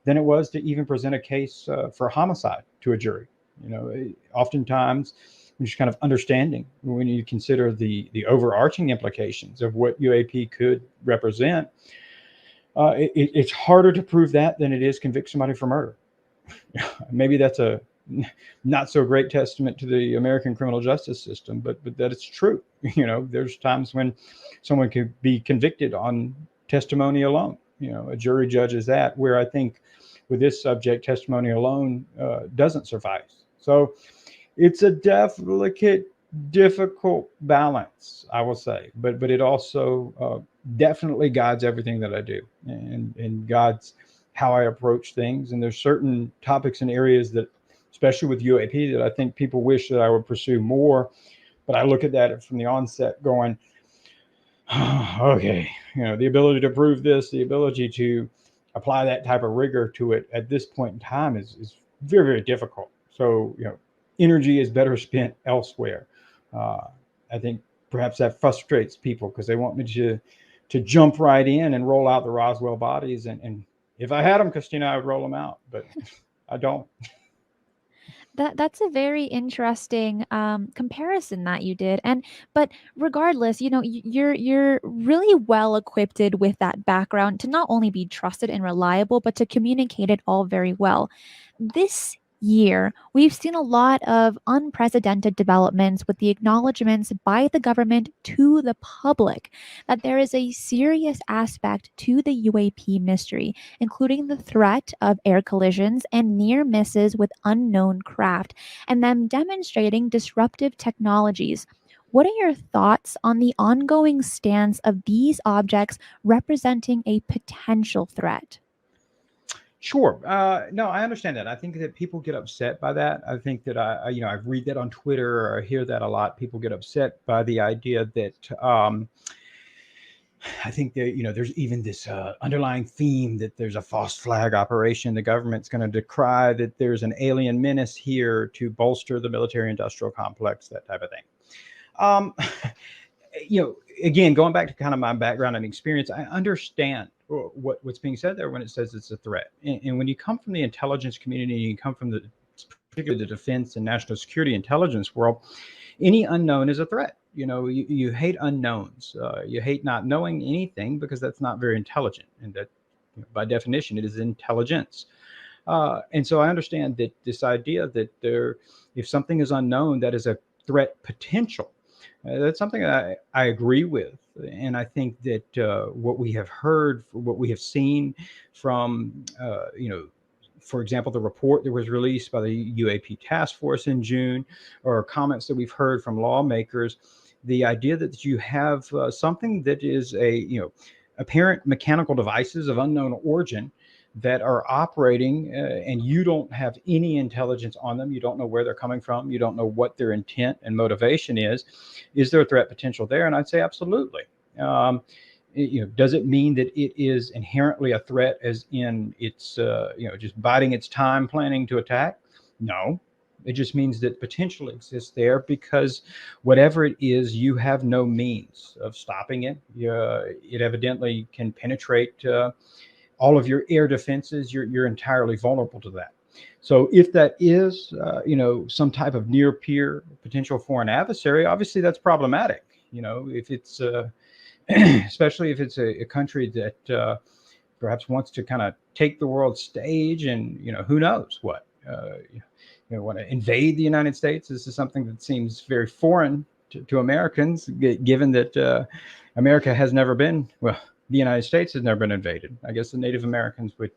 than it was to even present a case for homicide to a jury. Oftentimes we're just kind of understanding when you consider the overarching implications of what UAP could represent. It's harder to prove that than it is convict somebody for murder. Maybe that's a not so great testament to the American criminal justice system, but that it's true. There's times when someone could be convicted on testimony alone. A jury judges that, where I think with this subject, testimony alone doesn't suffice. So it's a delicate, difficult balance, I will say, but it also definitely guides everything that I do, and guides how I approach things. And there's certain topics and areas that, especially with UAP, that I think people wish that I would pursue more. But I look at that from the onset going, okay, the ability to prove this, the ability to apply that type of rigor to it at this point in time is very, very difficult. So, energy is better spent elsewhere. I think perhaps that frustrates people because they want me to jump right in and roll out the Roswell bodies. And if I had them, Cristina, I would roll them out, but I don't. That's a very interesting comparison that you did, but regardless, you're really well equipped with that background to not only be trusted and reliable, but to communicate it all very well. This year, we've seen a lot of unprecedented developments with the acknowledgments by the government to the public that there is a serious aspect to the UAP mystery, including the threat of air collisions and near misses with unknown craft, and them demonstrating disruptive technologies. What are your thoughts on the ongoing stance of these objects representing a potential threat? Sure. No, I understand that. I think that people get upset by that. I think that I read that on Twitter, or I hear that a lot. People get upset by the idea that I think that, there's even this underlying theme that there's a false flag operation. The government's going to decry that there's an alien menace here to bolster the military industrial complex, that type of thing. Again, going back to kind of my background and experience, I understand what's being said there when it says it's a threat. And when you come from the intelligence community, you come from particularly the defense and national security intelligence world, any unknown is a threat. You hate unknowns. You hate not knowing anything because that's not very intelligent. And that, by definition, it is intelligence. And so I understand that this idea that if something is unknown, that is a threat potential. That's something I agree with. And I think that what we have heard, what we have seen from, for example, the report that was released by the UAP task force in June, or comments that we've heard from lawmakers, the idea that you have something that is apparent mechanical devices of unknown origin that are operating and you don't have any intelligence on them. You don't know where they're coming from. You don't know what their intent and motivation is. Is there a threat potential there? And I'd say absolutely. Does it mean that it is inherently a threat, as in it's just biding its time planning to attack? No. It just means that potential exists there because whatever it is, you have no means of stopping it. It evidently can penetrate all of your air defenses. You're entirely vulnerable to that. So if that is, some type of near peer potential foreign adversary, obviously that's problematic. If it's, especially if it's a country that perhaps wants to kind of take the world stage and, who knows what, want to invade the United States. This is something that seems very foreign to Americans, given that America has never been, the United States has never been invaded. I guess the Native Americans would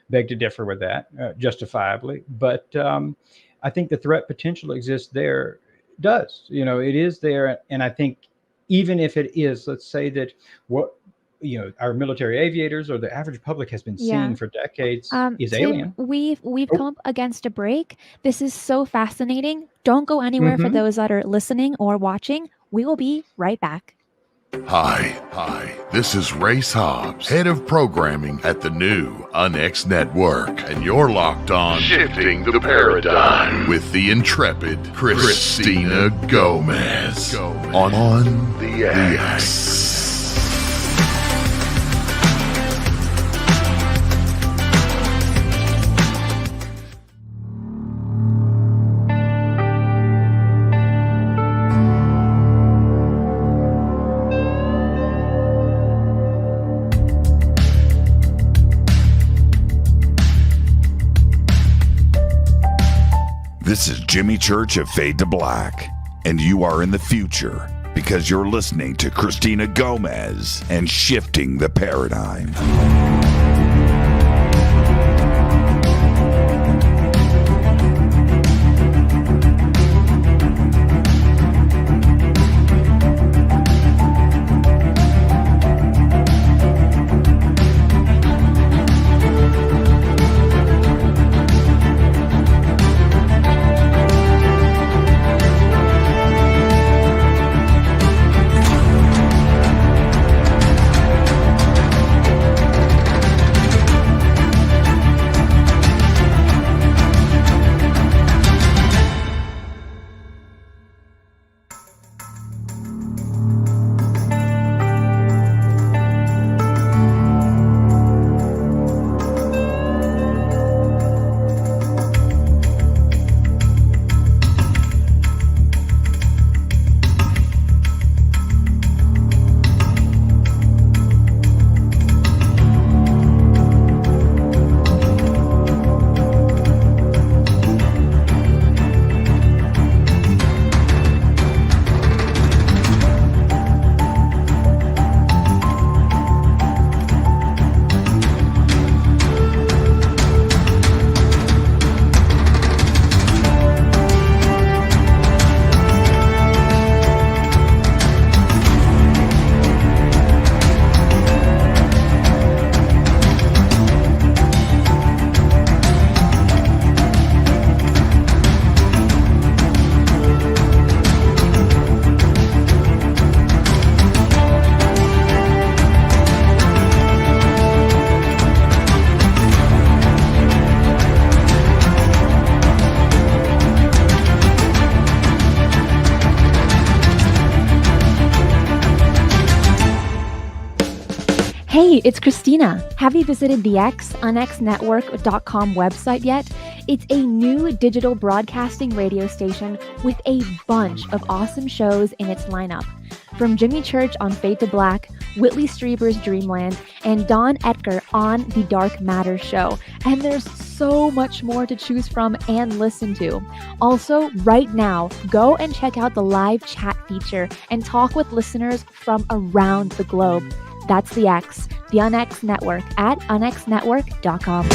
beg to differ with that, justifiably. But I think the threat potential exists there. It is there. And I think even if it is, let's say that our military aviators or the average public has been Yeah. seeing for decades is Tim, alien. we've Oh. come up against a break. This is so fascinating. Don't go anywhere for Mhm. those that are listening or watching. We will be right back. Hi. This is Race Hobbs, head of programming at the new UNX Network, and you're locked on Shifting the Paradigm with the intrepid Cristina Gomez on the X. This is Jimmy Church of Fade to Black, and you are in the future because you're listening to Cristina Gomez and Shifting the Paradigm. Hey, it's Cristina. Have you visited the unxnetwork.com website yet? It's a new digital broadcasting radio station with a bunch of awesome shows in its lineup. From Jimmy Church on Fade to Black, Whitley Strieber's Dreamland, and Don Etker on The Dark Matter Show. And there's so much more to choose from and listen to. Also, right now, go and check out the live chat feature and talk with listeners from around the globe. That's the X, the UNX Network at unxnetwork.com.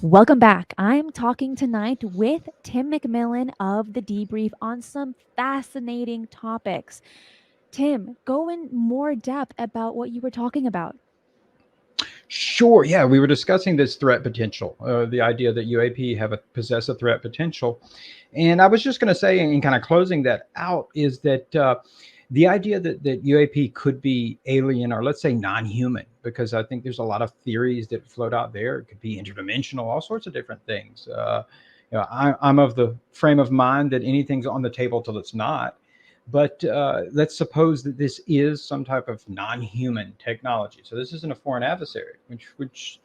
Welcome back. I'm talking tonight with Tim McMillan of The Debrief on some fascinating topics. Tim, go in more depth about what you were talking about. Sure. Yeah, we were discussing this threat potential, the idea that UAP possess a threat potential, and I was just going to say, in kind of closing that out, is that the idea that UAP could be alien or let's say non-human, because I think there's a lot of theories that float out there. It could be interdimensional, all sorts of different things. I'm of the frame of mind that anything's on the table till it's not. But let's suppose that this is some type of non-human technology. So this isn't a foreign adversary, which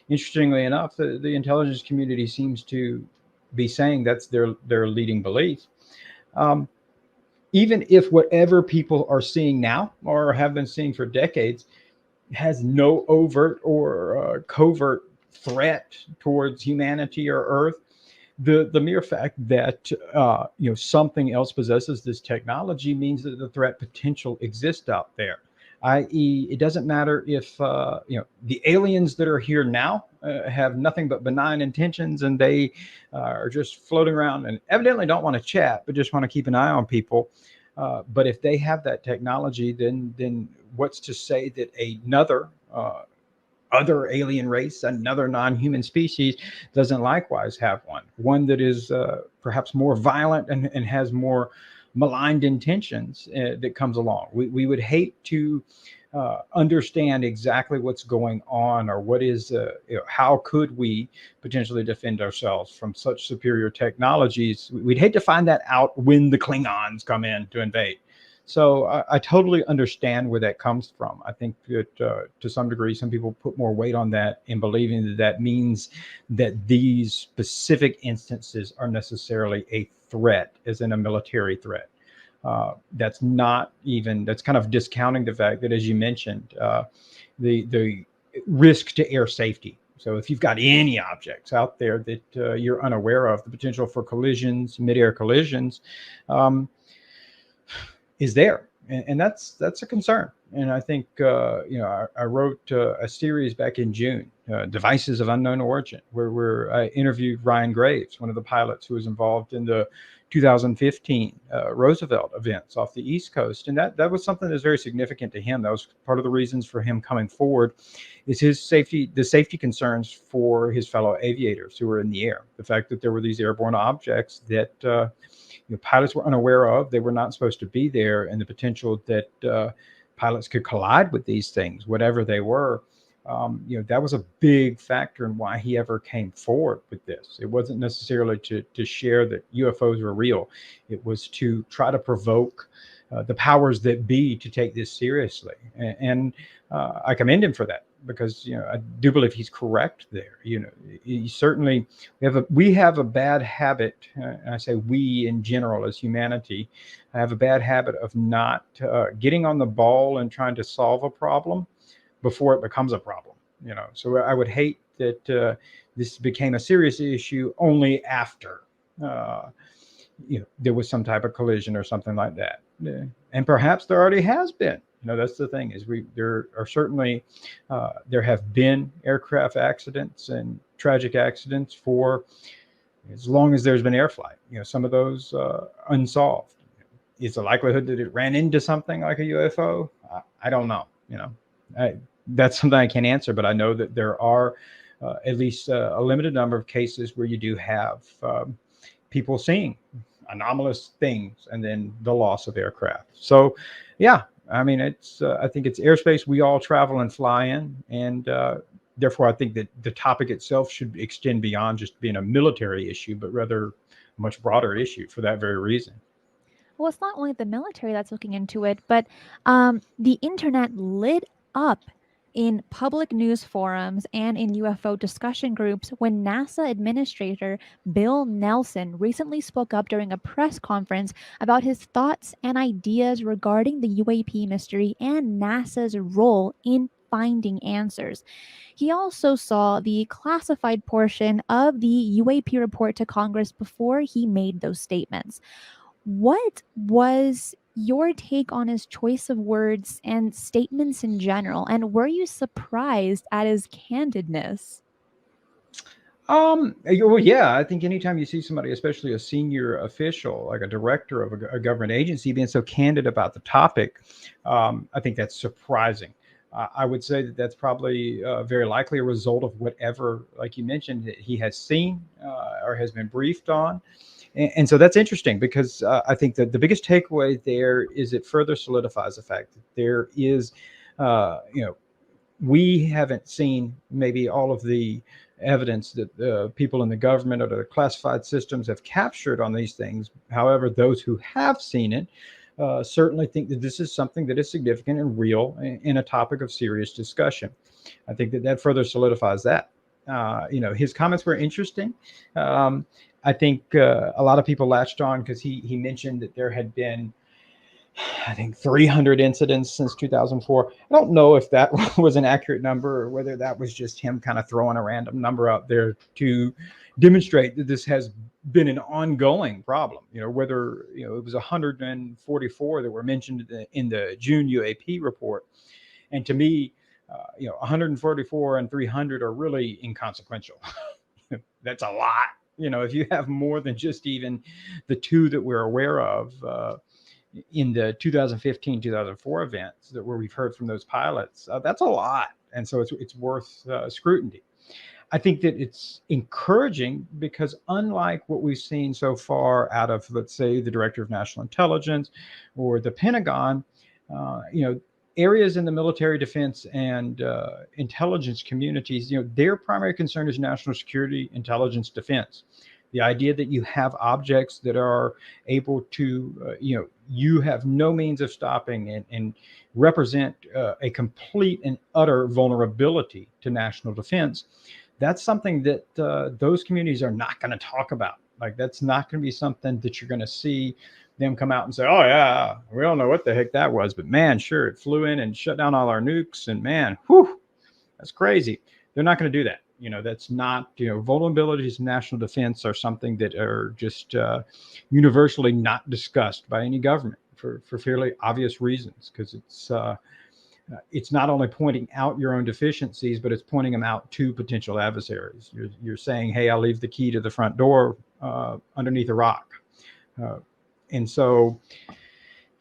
interestingly enough, the intelligence community seems to be saying that's their leading belief. Um, Even if whatever people are seeing now or have been seeing for decades has no overt or covert threat towards humanity or Earth, the mere fact that something else possesses this technology means that the threat potential exists out there. I.e., it doesn't matter if the aliens that are here now have nothing but benign intentions and they are just floating around and evidently don't want to chat, but just want to keep an eye on people. But if they have that technology, then what's to say that another other alien race, another non-human species, doesn't likewise have one that is perhaps more violent and has more maligned intentions that comes along. We would hate to understand exactly what's going on or what is, how could we potentially defend ourselves from such superior technologies. We'd hate to find that out when the Klingons come in to invade. So I totally understand where that comes from. I think that to some degree, some people put more weight on that in believing that that means that these specific instances are necessarily a threat, as in a military threat. That's kind of discounting the fact that, as you mentioned, the risk to air safety. So if you've got any objects out there that you're unaware of, the potential for collisions, mid-air collisions, is there, and that's a concern. And I think I wrote a series back in June, Devices of Unknown Origin, where I interviewed Ryan Graves, one of the pilots who was involved in the 2015 Roosevelt events off the East Coast, and that was something that was very significant to him. That was part of the reasons for him coming forward, is the safety concerns for his fellow aviators who were in the air. The fact that there were these airborne objects that pilots were unaware of, they were not supposed to be there, and the potential that pilots could collide with these things, whatever they were. That was a big factor in why he ever came forward with this. It wasn't necessarily to share that UFOs were real. It was to try to provoke the powers that be to take this seriously. And I commend him for that, because I do believe he's correct there. He certainly, we have a bad habit, and I say we in general as humanity, have a bad habit of not getting on the ball and trying to solve a problem before it becomes a problem. So I would hate that this became a serious issue only after there was some type of collision or something like that. And perhaps there already has been. That's the thing, is there are certainly there have been aircraft accidents and tragic accidents for as long as there's been air flight. Some of those unsolved. Is the likelihood that it ran into something like a UFO? I don't know. That's something I can't answer, but I know that there are at least a limited number of cases where you do have people seeing anomalous things and then the loss of aircraft. So, yeah, I mean, I think it's airspace we all travel and fly in, and therefore I think that the topic itself should extend beyond just being a military issue, but rather a much broader issue for that very reason. Well, it's not only the military that's looking into it, but the internet lit up in public news forums and in UFO discussion groups when NASA Administrator Bill Nelson recently spoke up during a press conference about his thoughts and ideas regarding the UAP mystery and NASA's role in finding answers. He also saw the classified portion of the UAP report to Congress before he made those statements. What was your take on his choice of words and statements in general? And were you surprised at his candidness? Well, yeah, I think anytime you see somebody, especially a senior official, like a director of a government agency, being so candid about the topic, I think that's surprising. I would say that that's probably very likely a result of whatever, like you mentioned, that he has seen or has been briefed on. And so that's interesting because I think that the biggest takeaway there is it further solidifies the fact that there is, you know, we haven't seen maybe all of the evidence that people in the government or the classified systems have captured on these things. However, those who have seen it certainly think that this is something that is significant and real and a topic of serious discussion. I think that that further solidifies that. His comments were interesting. I think a lot of people latched on because he mentioned that there had been, I think, 300 incidents since 2004. I don't know if that was an accurate number or whether that was just him kind of throwing a random number out there to demonstrate that this has been an ongoing problem. Whether it was 144 that were mentioned in the June UAP report, and to me, 144 and 300 are really inconsequential. That's a lot. If you have more than just even the two that we're aware of. In the 2015-2004 events where we've heard from those pilots, that's a lot, and so it's worth scrutiny. I think that it's encouraging because unlike what we've seen so far out of, let's say, the Director of National Intelligence or the Pentagon, areas in the military defense and intelligence communities, their primary concern is national security, intelligence, defense. The idea that you have objects that are able to, you have no means of stopping and represent a complete and utter vulnerability to national defense. That's something that those communities are not going to talk about. Like, that's not going to be something that you're going to see them come out and say, oh, yeah, we don't know what the heck that was, but man, sure, it flew in and shut down all our nukes. And man, whew, that's crazy. They're not going to do that. That's not, vulnerabilities in national defense are something that are just universally not discussed by any government for fairly obvious reasons, because it's not only pointing out your own deficiencies, but it's pointing them out to potential adversaries. You're saying, hey, I'll leave the key to the front door underneath a rock. And so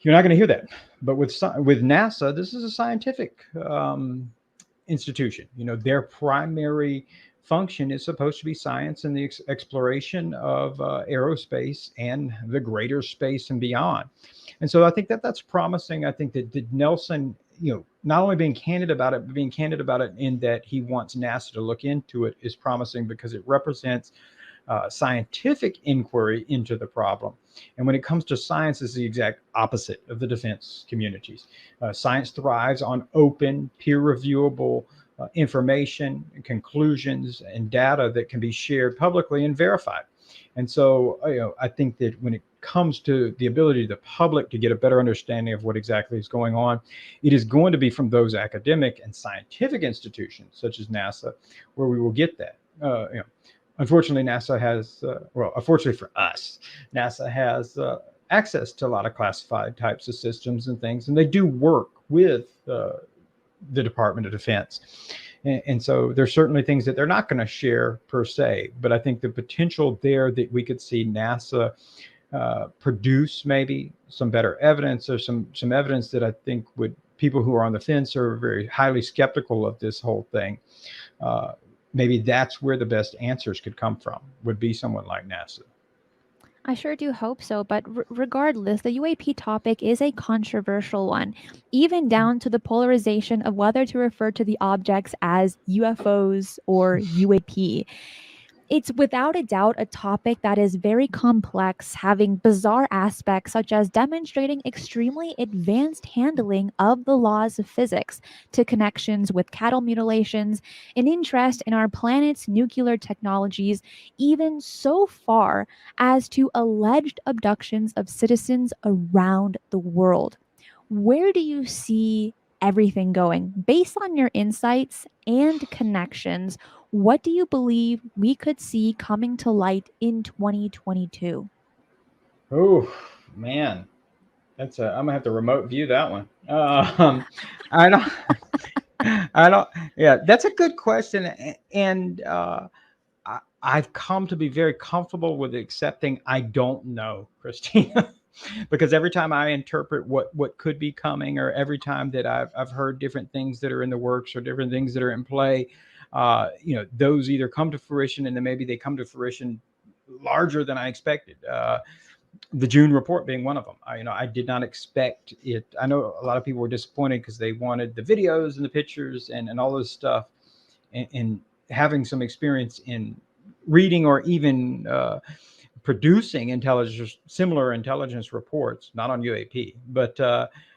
you're not going to hear that. But with NASA, this is a scientific institution. Their primary function is supposed to be science and the exploration of aerospace and the greater space and beyond. And so I think that that's promising. I think that Nelson, not only being candid about it, but being candid about it in that he wants NASA to look into it is promising because it represents scientific inquiry into the problem. And when it comes to science, it's the exact opposite of the defense communities. Science thrives on open, peer-reviewable information, conclusions, and data that can be shared publicly and verified. And so, I think that when it comes to the ability of the public to get a better understanding of what exactly is going on, it is going to be from those academic and scientific institutions, such as NASA, where we will get that. Unfortunately, NASA has, unfortunately for us, NASA has access to a lot of classified types of systems and things, and they do work with the Department of Defense. And so there's certainly things that they're not going to share per se, but I think the potential there that we could see NASA produce maybe some better evidence or some evidence that I think would, people who are on the fence are very highly skeptical of this whole thing. Maybe that's where the best answers could come from, would be someone like NASA. I sure do hope so. But regardless, the UAP topic is a controversial one, even down to the polarization of whether to refer to the objects as UFOs or UAP. It's without a doubt a topic that is very complex, having bizarre aspects such as demonstrating extremely advanced handling of the laws of physics, to connections with cattle mutilations, an interest in our planet's nuclear technologies, even so far as to alleged abductions of citizens around the world. Where do you see everything going? Based on your insights and connections, what do you believe we could see coming to light in 2022? Oh, man. I'm going to have to remote view that one. I don't, I don't, yeah, that's a good question. And I've come to be very comfortable with accepting I don't know, Christina, because every time I interpret what could be coming, or every time that I've heard different things that are in the works or different things that are in play, those either come to fruition, and then maybe they come to fruition larger than I expected. The June report being one of them. I did not expect it. I know a lot of people were disappointed because they wanted the videos and the pictures and all this stuff, and having some experience in reading or even producing similar intelligence reports, not on UAP, but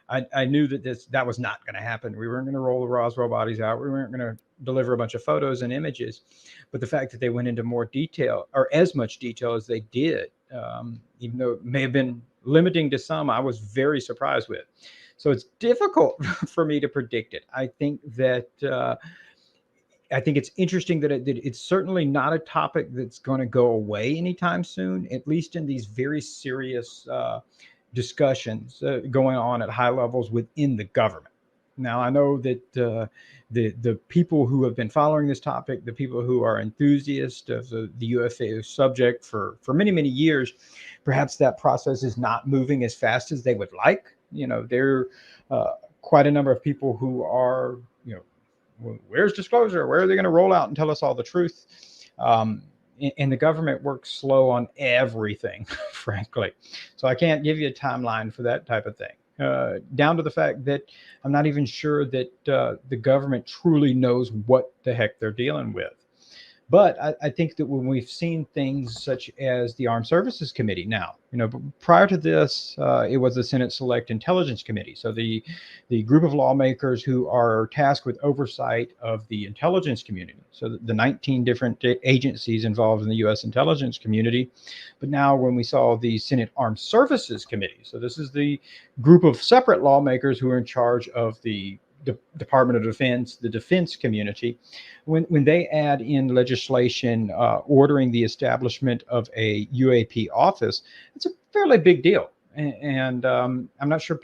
I knew that was not going to happen. We weren't going to roll the Roswell bodies out. We weren't going to deliver a bunch of photos and images. But the fact that they went into more detail, or as much detail as they did, even though it may have been limiting to some, I was very surprised with. So it's difficult for me to predict it. I think it's interesting that it's certainly not a topic that's going to go away anytime soon, at least in these very serious discussions going on at high levels within the government. Now, I know that the people who have been following this topic, the people who are enthusiasts of the UFO subject for many, many years, perhaps that process is not moving as fast as they would like. There are quite a number of people who are, where's disclosure? Where are they going to roll out and tell us all the truth? And the government works slow on everything, frankly. So I can't give you a timeline for that type of thing. Down to the fact that I'm not even sure that the government truly knows what the heck they're dealing with. But I think that when we've seen things such as the Armed Services Committee now, prior to this, it was the Senate Select Intelligence Committee. So the group of lawmakers who are tasked with oversight of the intelligence community. So the 19 different agencies involved in the U.S. intelligence community. But now when we saw the Senate Armed Services Committee, so this is the group of separate lawmakers who are in charge of the Department of Defense, the defense community, when they add in legislation ordering the establishment of a UAP office, it's a fairly big deal. And I'm not sure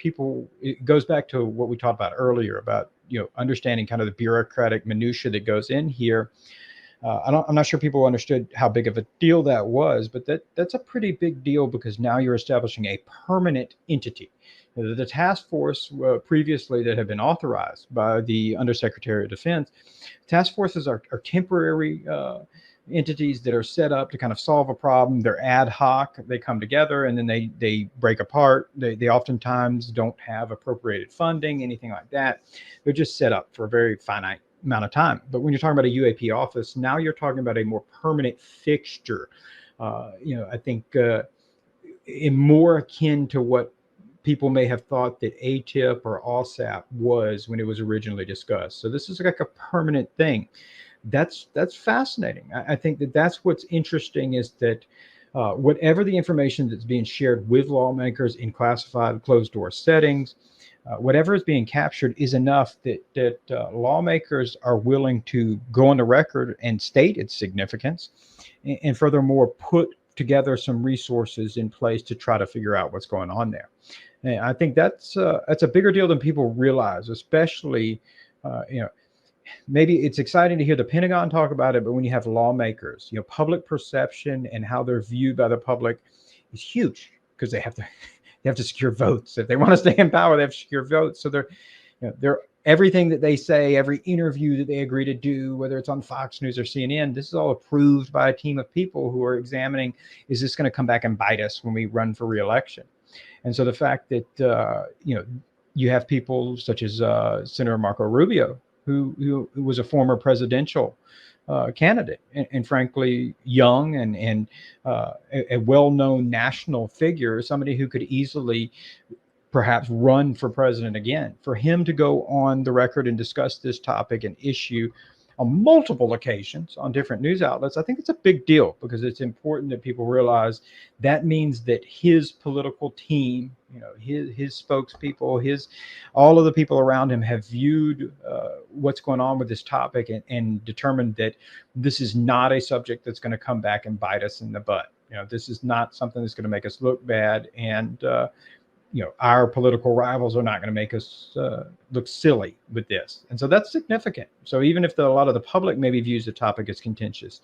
it goes back to what we talked about earlier about, understanding kind of the bureaucratic minutia that goes in here. I'm not sure people understood how big of a deal that was, but that's a pretty big deal because now you're establishing a permanent entity. The task force previously that had been authorized by the Undersecretary of Defense, task forces are temporary entities that are set up to kind of solve a problem. They're ad hoc. They come together and then they break apart. They oftentimes don't have appropriated funding, anything like that. They're just set up for a very finite amount of time. But when you're talking about a UAP office, now you're talking about a more permanent fixture. I think in more akin to what people may have thought that ATIP or OSAP was when it was originally discussed. So this is like a permanent thing. That's fascinating. I think that's what's interesting is that whatever the information that's being shared with lawmakers in classified closed door settings, whatever is being captured is enough that lawmakers are willing to go on the record and state its significance, and furthermore put together some resources in place to try to figure out what's going on there. And I think that's a bigger deal than people realize, especially, maybe it's exciting to hear the Pentagon talk about it, but when you have lawmakers, public perception and how they're viewed by the public is huge because they have to secure votes. If they want to stay in power, they have to secure votes. So they're everything that they say, every interview that they agree to do, whether it's on Fox News or CNN, this is all approved by a team of people who are examining, is this going to come back and bite us when we run for re-election? And so the fact that, you have people such as Senator Marco Rubio, who was a former presidential candidate and frankly, young and a well-known national figure, somebody who could easily perhaps run for president again. For him to go on the record and discuss this topic and issue on multiple occasions on different news outlets, I think it's a big deal because it's important that people realize that means that his political team, his spokespeople, all of the people around him have viewed what's going on with this topic and determined that this is not a subject that's going to come back and bite us in the butt. This is not something that's going to make us look bad, and our political rivals are not going to make us look silly with this. And so that's significant. So even if a lot of the public maybe views the topic as contentious,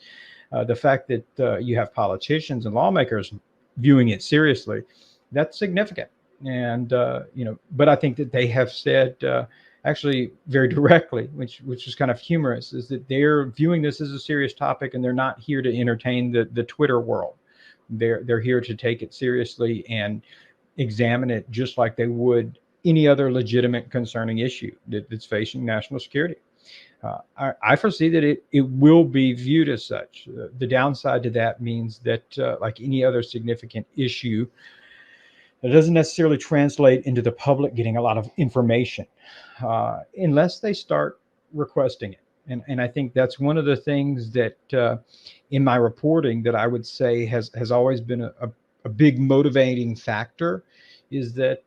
The fact that you have politicians and lawmakers viewing it seriously, that's significant. And but I think that they have said actually very directly, which is kind of humorous, is that they're viewing this as a serious topic, and they're not here to entertain the Twitter world. They're here to take it seriously and examine it just like they would any other legitimate concerning issue that's facing national security. I foresee that it will be viewed as such. The downside to that means that, like any other significant issue, it doesn't necessarily translate into the public getting a lot of information unless they start requesting it. And I think that's one of the things that in my reporting that I would say has always been a big motivating factor, is that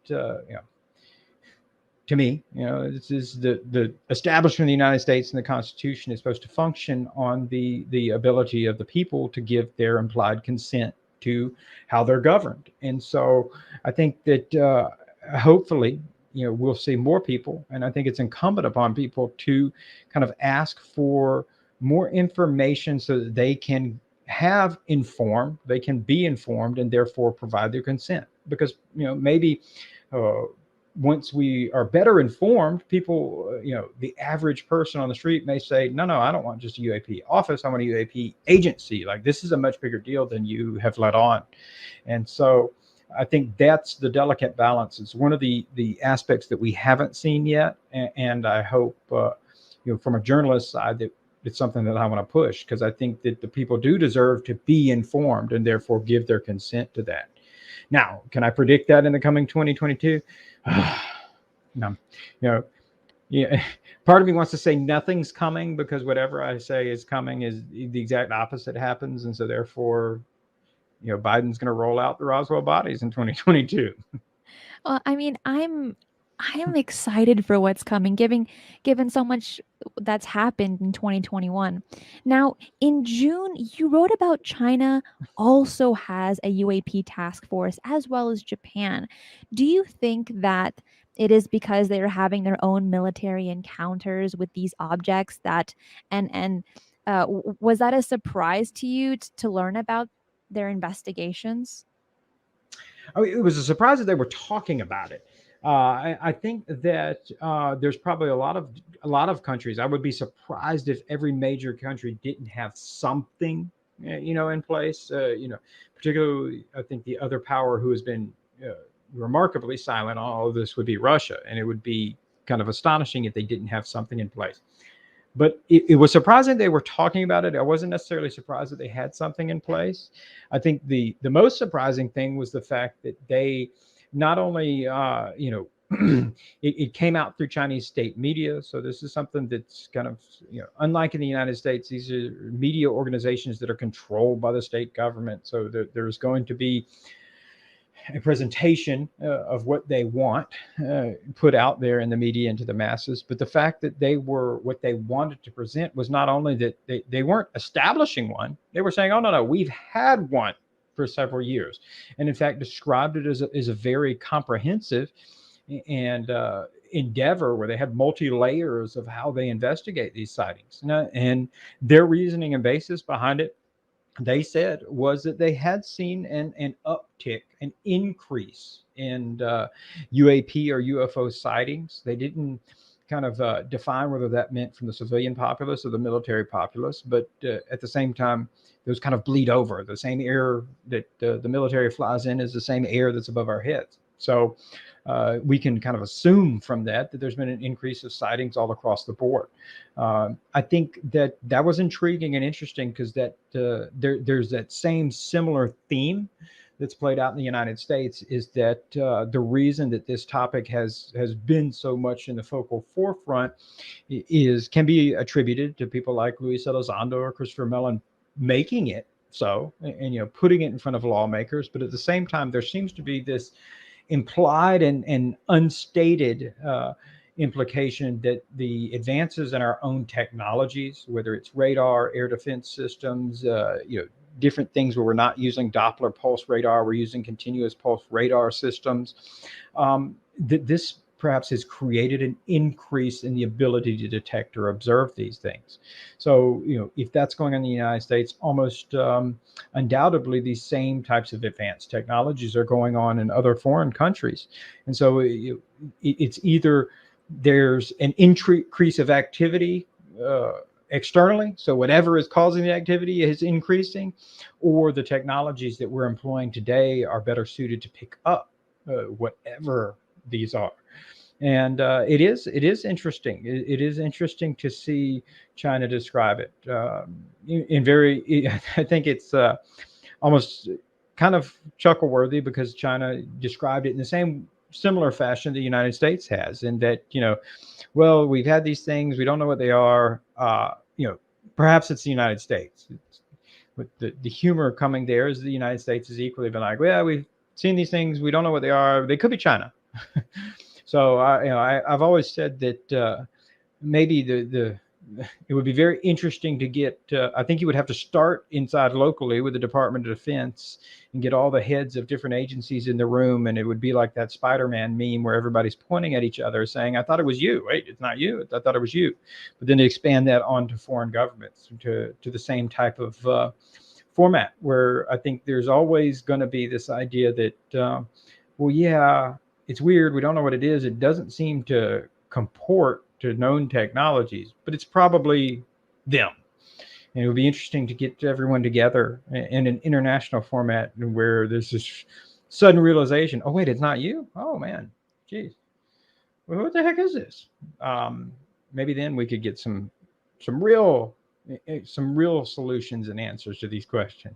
to me, this is the establishment of the United States, and the Constitution is supposed to function on the ability of the people to give their implied consent to how they're governed. And so I think that hopefully, we'll see more people, and I think it's incumbent upon people to kind of ask for more information so that they can they can be informed, and therefore provide their consent. Because maybe once we are better informed, people, the average person on the street may say, no, I don't want just a UAP office. I want a UAP agency. Like, this is a much bigger deal than you have let on. And so I think that's the delicate balance. It's one of the aspects that we haven't seen yet. And I hope, from a journalist side, that it's something that I want to push, because I think that the people do deserve to be informed and therefore give their consent to that. Now, can I predict that in the coming 2022? No, yeah. Part of me wants to say nothing's coming, because whatever I say is coming is the exact opposite happens, and so therefore, Biden's going to roll out the Roswell bodies in 2022. Well, I mean, I am excited for what's coming, given so much that's happened in 2021. Now, in June, you wrote about China also has a UAP task force, as well as Japan. Do you think that it is because they're having their own military encounters with these objects was that a surprise to you to learn about their investigations? I mean, it was a surprise that they were talking about it. I think that there's probably a lot of countries. I would be surprised if every major country didn't have something, in place. Particularly, I think the other power who has been remarkably silent on all of this would be Russia, and it would be kind of astonishing if they didn't have something in place. But it was surprising they were talking about it. I wasn't necessarily surprised that they had something in place. I think the most surprising thing was the fact that they not only, it came out through Chinese state media. So this is something that's kind of, unlike in the United States, these are media organizations that are controlled by the state government. So there's going to be a presentation of what they want put out there in the media and to the masses. But the fact that what they wanted to present was not only that they weren't establishing one, they were saying, oh, no, we've had one for several years. And in fact, described it as a very comprehensive and endeavor where they had multi-layers of how they investigate these sightings. And their reasoning and basis behind it, they said, was that they had seen an uptick, an increase in UAP or UFO sightings. They didn't kind of define whether that meant from the civilian populace or the military populace, but at the same time, those kind of bleed over. The same air that the military flies in is the same air that's above our heads. So we can kind of assume from that there's been an increase of sightings all across the board. I think that was intriguing and interesting, because that there's that same similar theme that's played out in the United States, is that the reason that this topic has been so much in the focal forefront can be attributed to people like Luis Elizondo or Christopher Mellon making it so, and putting it in front of lawmakers. But at the same time, there seems to be this implied and unstated implication that the advances in our own technologies, whether it's radar, air defense systems, different things where we're not using Doppler pulse radar, we're using continuous pulse radar systems, that this perhaps has created an increase in the ability to detect or observe these things. So, if that's going on in the United States, almost undoubtedly these same types of advanced technologies are going on in other foreign countries. And so it's either there's an increase of activity externally, so whatever is causing the activity is increasing, or the technologies that we're employing today are better suited to pick up whatever these are. And it is interesting. It is interesting to see China describe it in very. I think it's almost kind of chuckle worthy, because China described it in the similar fashion the United States has, in that, well, we've had these things, we don't know what they are. Perhaps it's the United States. But the humor coming there is the United States has equally been like, well, we've seen these things, we don't know what they are. They could be China. So I've always said that maybe it would be very interesting to get. I think you would have to start inside locally with the Department of Defense and get all the heads of different agencies in the room, and it would be like that Spider-Man meme where everybody's pointing at each other, saying, "I thought it was you. Wait, it's not you. I thought it was you." But then they expand that onto foreign governments to the same type of format, where I think there's always going to be this idea that, well, yeah, it's weird. We don't know what it is. It doesn't seem to comport to known technologies, but it's probably them. And it would be interesting to get everyone together in an international format where there's this sudden realization, oh, wait, it's not you? Oh, man, geez. Well, what the heck is this? Maybe then we could get some real solutions and answers to these questions.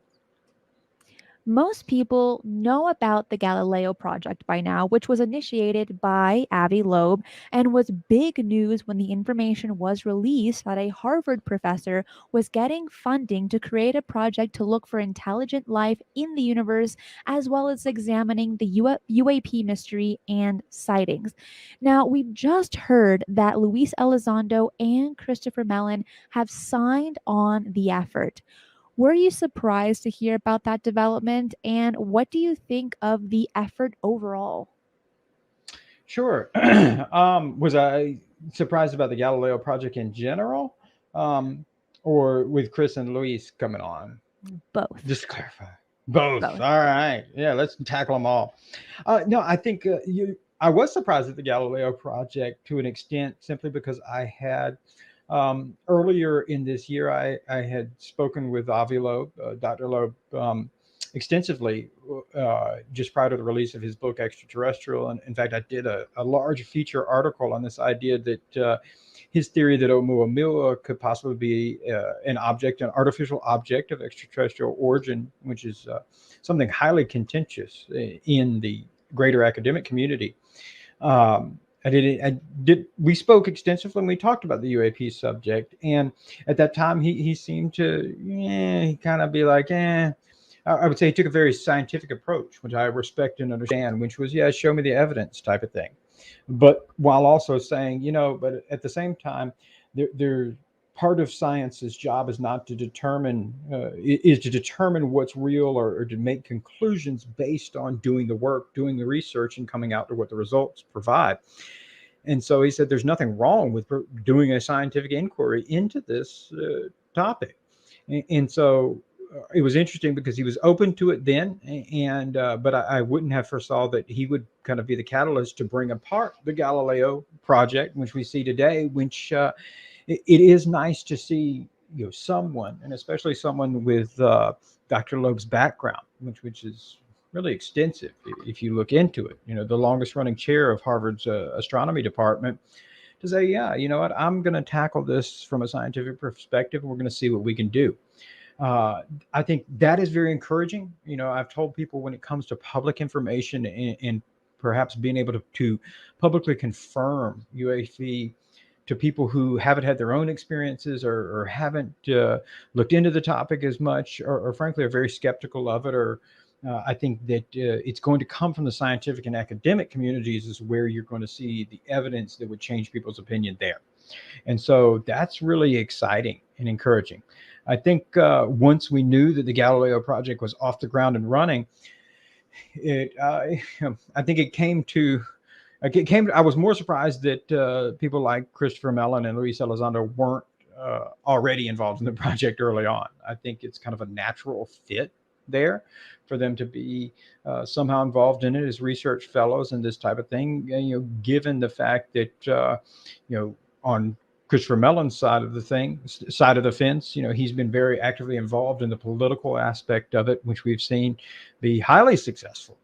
Most people know about the Galileo project by now, which was initiated by Avi Loeb and was big news when the information was released that a Harvard professor was getting funding to create a project to look for intelligent life in the universe, as well as examining the UAP mystery and sightings. Now, we've just heard that Luis Elizondo and Christopher Mellon have signed on the effort. Were you surprised to hear about that development, and what do you think of the effort overall? Sure. Was I surprised about the Galileo project in general, or with Chris and Luis coming on? Both. Just to clarify. Both. All right. Yeah, let's tackle them all. No, I think I was surprised at the Galileo project to an extent, simply because I had earlier in this year, I had spoken with Avi Loeb, Dr. Loeb, extensively just prior to the release of his book, Extraterrestrial. And in fact, I did a large feature article on this idea that his theory that Oumuamua could possibly be an artificial object of extraterrestrial origin, which is something highly contentious in the greater academic community. We spoke extensively and we talked about the UAP subject. And at that time, he seemed to kind of be like, I would say he took a very scientific approach, which I respect and understand, which was, yeah, show me the evidence type of thing. But while also saying, but at the same time, there part of science's job is not to determine, is to determine what's real or to make conclusions based on doing the work, doing the research, and coming out to what the results provide. And so he said, there's nothing wrong with doing a scientific inquiry into this topic. And so it was interesting because he was open to it then, but I wouldn't have foresaw that he would kind of be the catalyst to bring apart the Galileo project, which we see today, which it is nice to see, someone, and especially someone with Dr. Loeb's background, which is really extensive if you look into it. The longest running chair of Harvard's astronomy department, to say, yeah, you know what, I'm going to tackle this from a scientific perspective, and we're going to see what we can do. I think that is very encouraging. I've told people, when it comes to public information and perhaps being able to publicly confirm UAP to people who haven't had their own experiences or haven't looked into the topic as much, or frankly are very skeptical of it, or I think that it's going to come from the scientific and academic communities is where you're going to see the evidence that would change people's opinion there. And so that's really exciting and encouraging. I think once we knew that the Galileo project was off the ground and running, I think it came to I was more surprised that people like Christopher Mellon and Luis Elizondo weren't already involved in the project early on. I think it's kind of a natural fit there for them to be somehow involved in it as research fellows and this type of thing. Given the fact that on Christopher Mellon's side of the fence, he's been very actively involved in the political aspect of it, which we've seen be highly successful,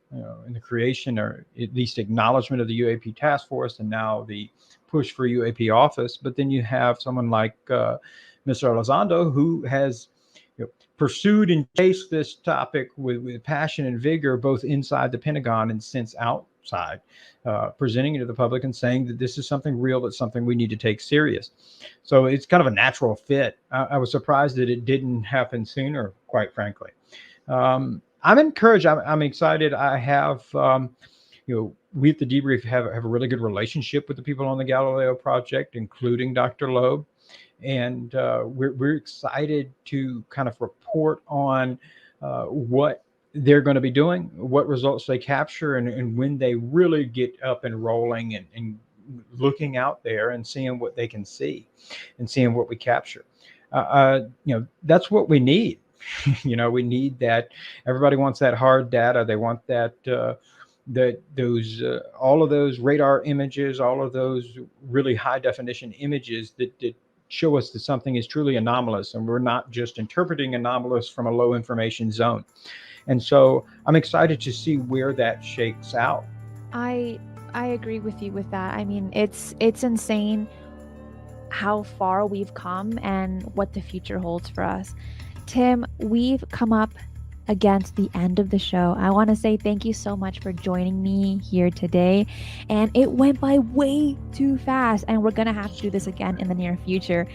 in the creation or at least acknowledgement of the UAP task force and now the push for UAP office. But then you have someone like Mr. Elizondo, who has pursued and chased this topic with passion and vigor, both inside the Pentagon and since outside, presenting it to the public and saying that this is something real, that's something we need to take serious. So it's kind of a natural fit. I was surprised that it didn't happen sooner, quite frankly. I'm encouraged. I'm excited. I have, we at the Debrief have a really good relationship with the people on the Galileo project, including Dr. Loeb. And we're excited to kind of report on what they're going to be doing, what results they capture, and when they really get up and rolling and looking out there and seeing what they can see and seeing what we capture. That's what we need. We need that. Everybody wants that hard data. They want that all of those radar images, all of those really high definition images that show us that something is truly anomalous and we're not just interpreting anomalous from a low information zone. And so I'm excited to see where that shakes out. I agree with you with that. I mean, it's insane how far we've come and what the future holds for us. Tim, we've come up against the end of the show. I want to say thank you so much for joining me here today. And it went by way too fast, and we're going to have to do this again in the near future.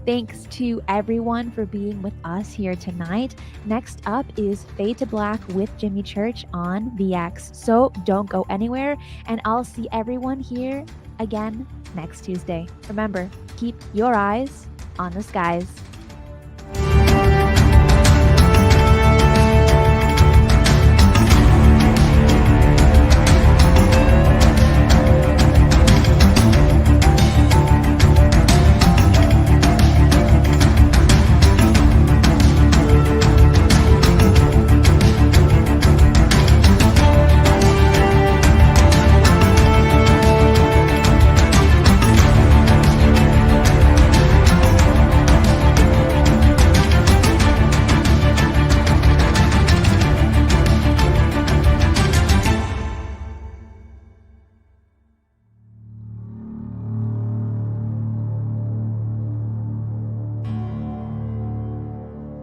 Thanks to everyone for being with us here tonight. Next up is Fade to Black with Jimmy Church on the X. So don't go anywhere, and I'll see everyone here again next Tuesday. Remember, keep your eyes on the skies.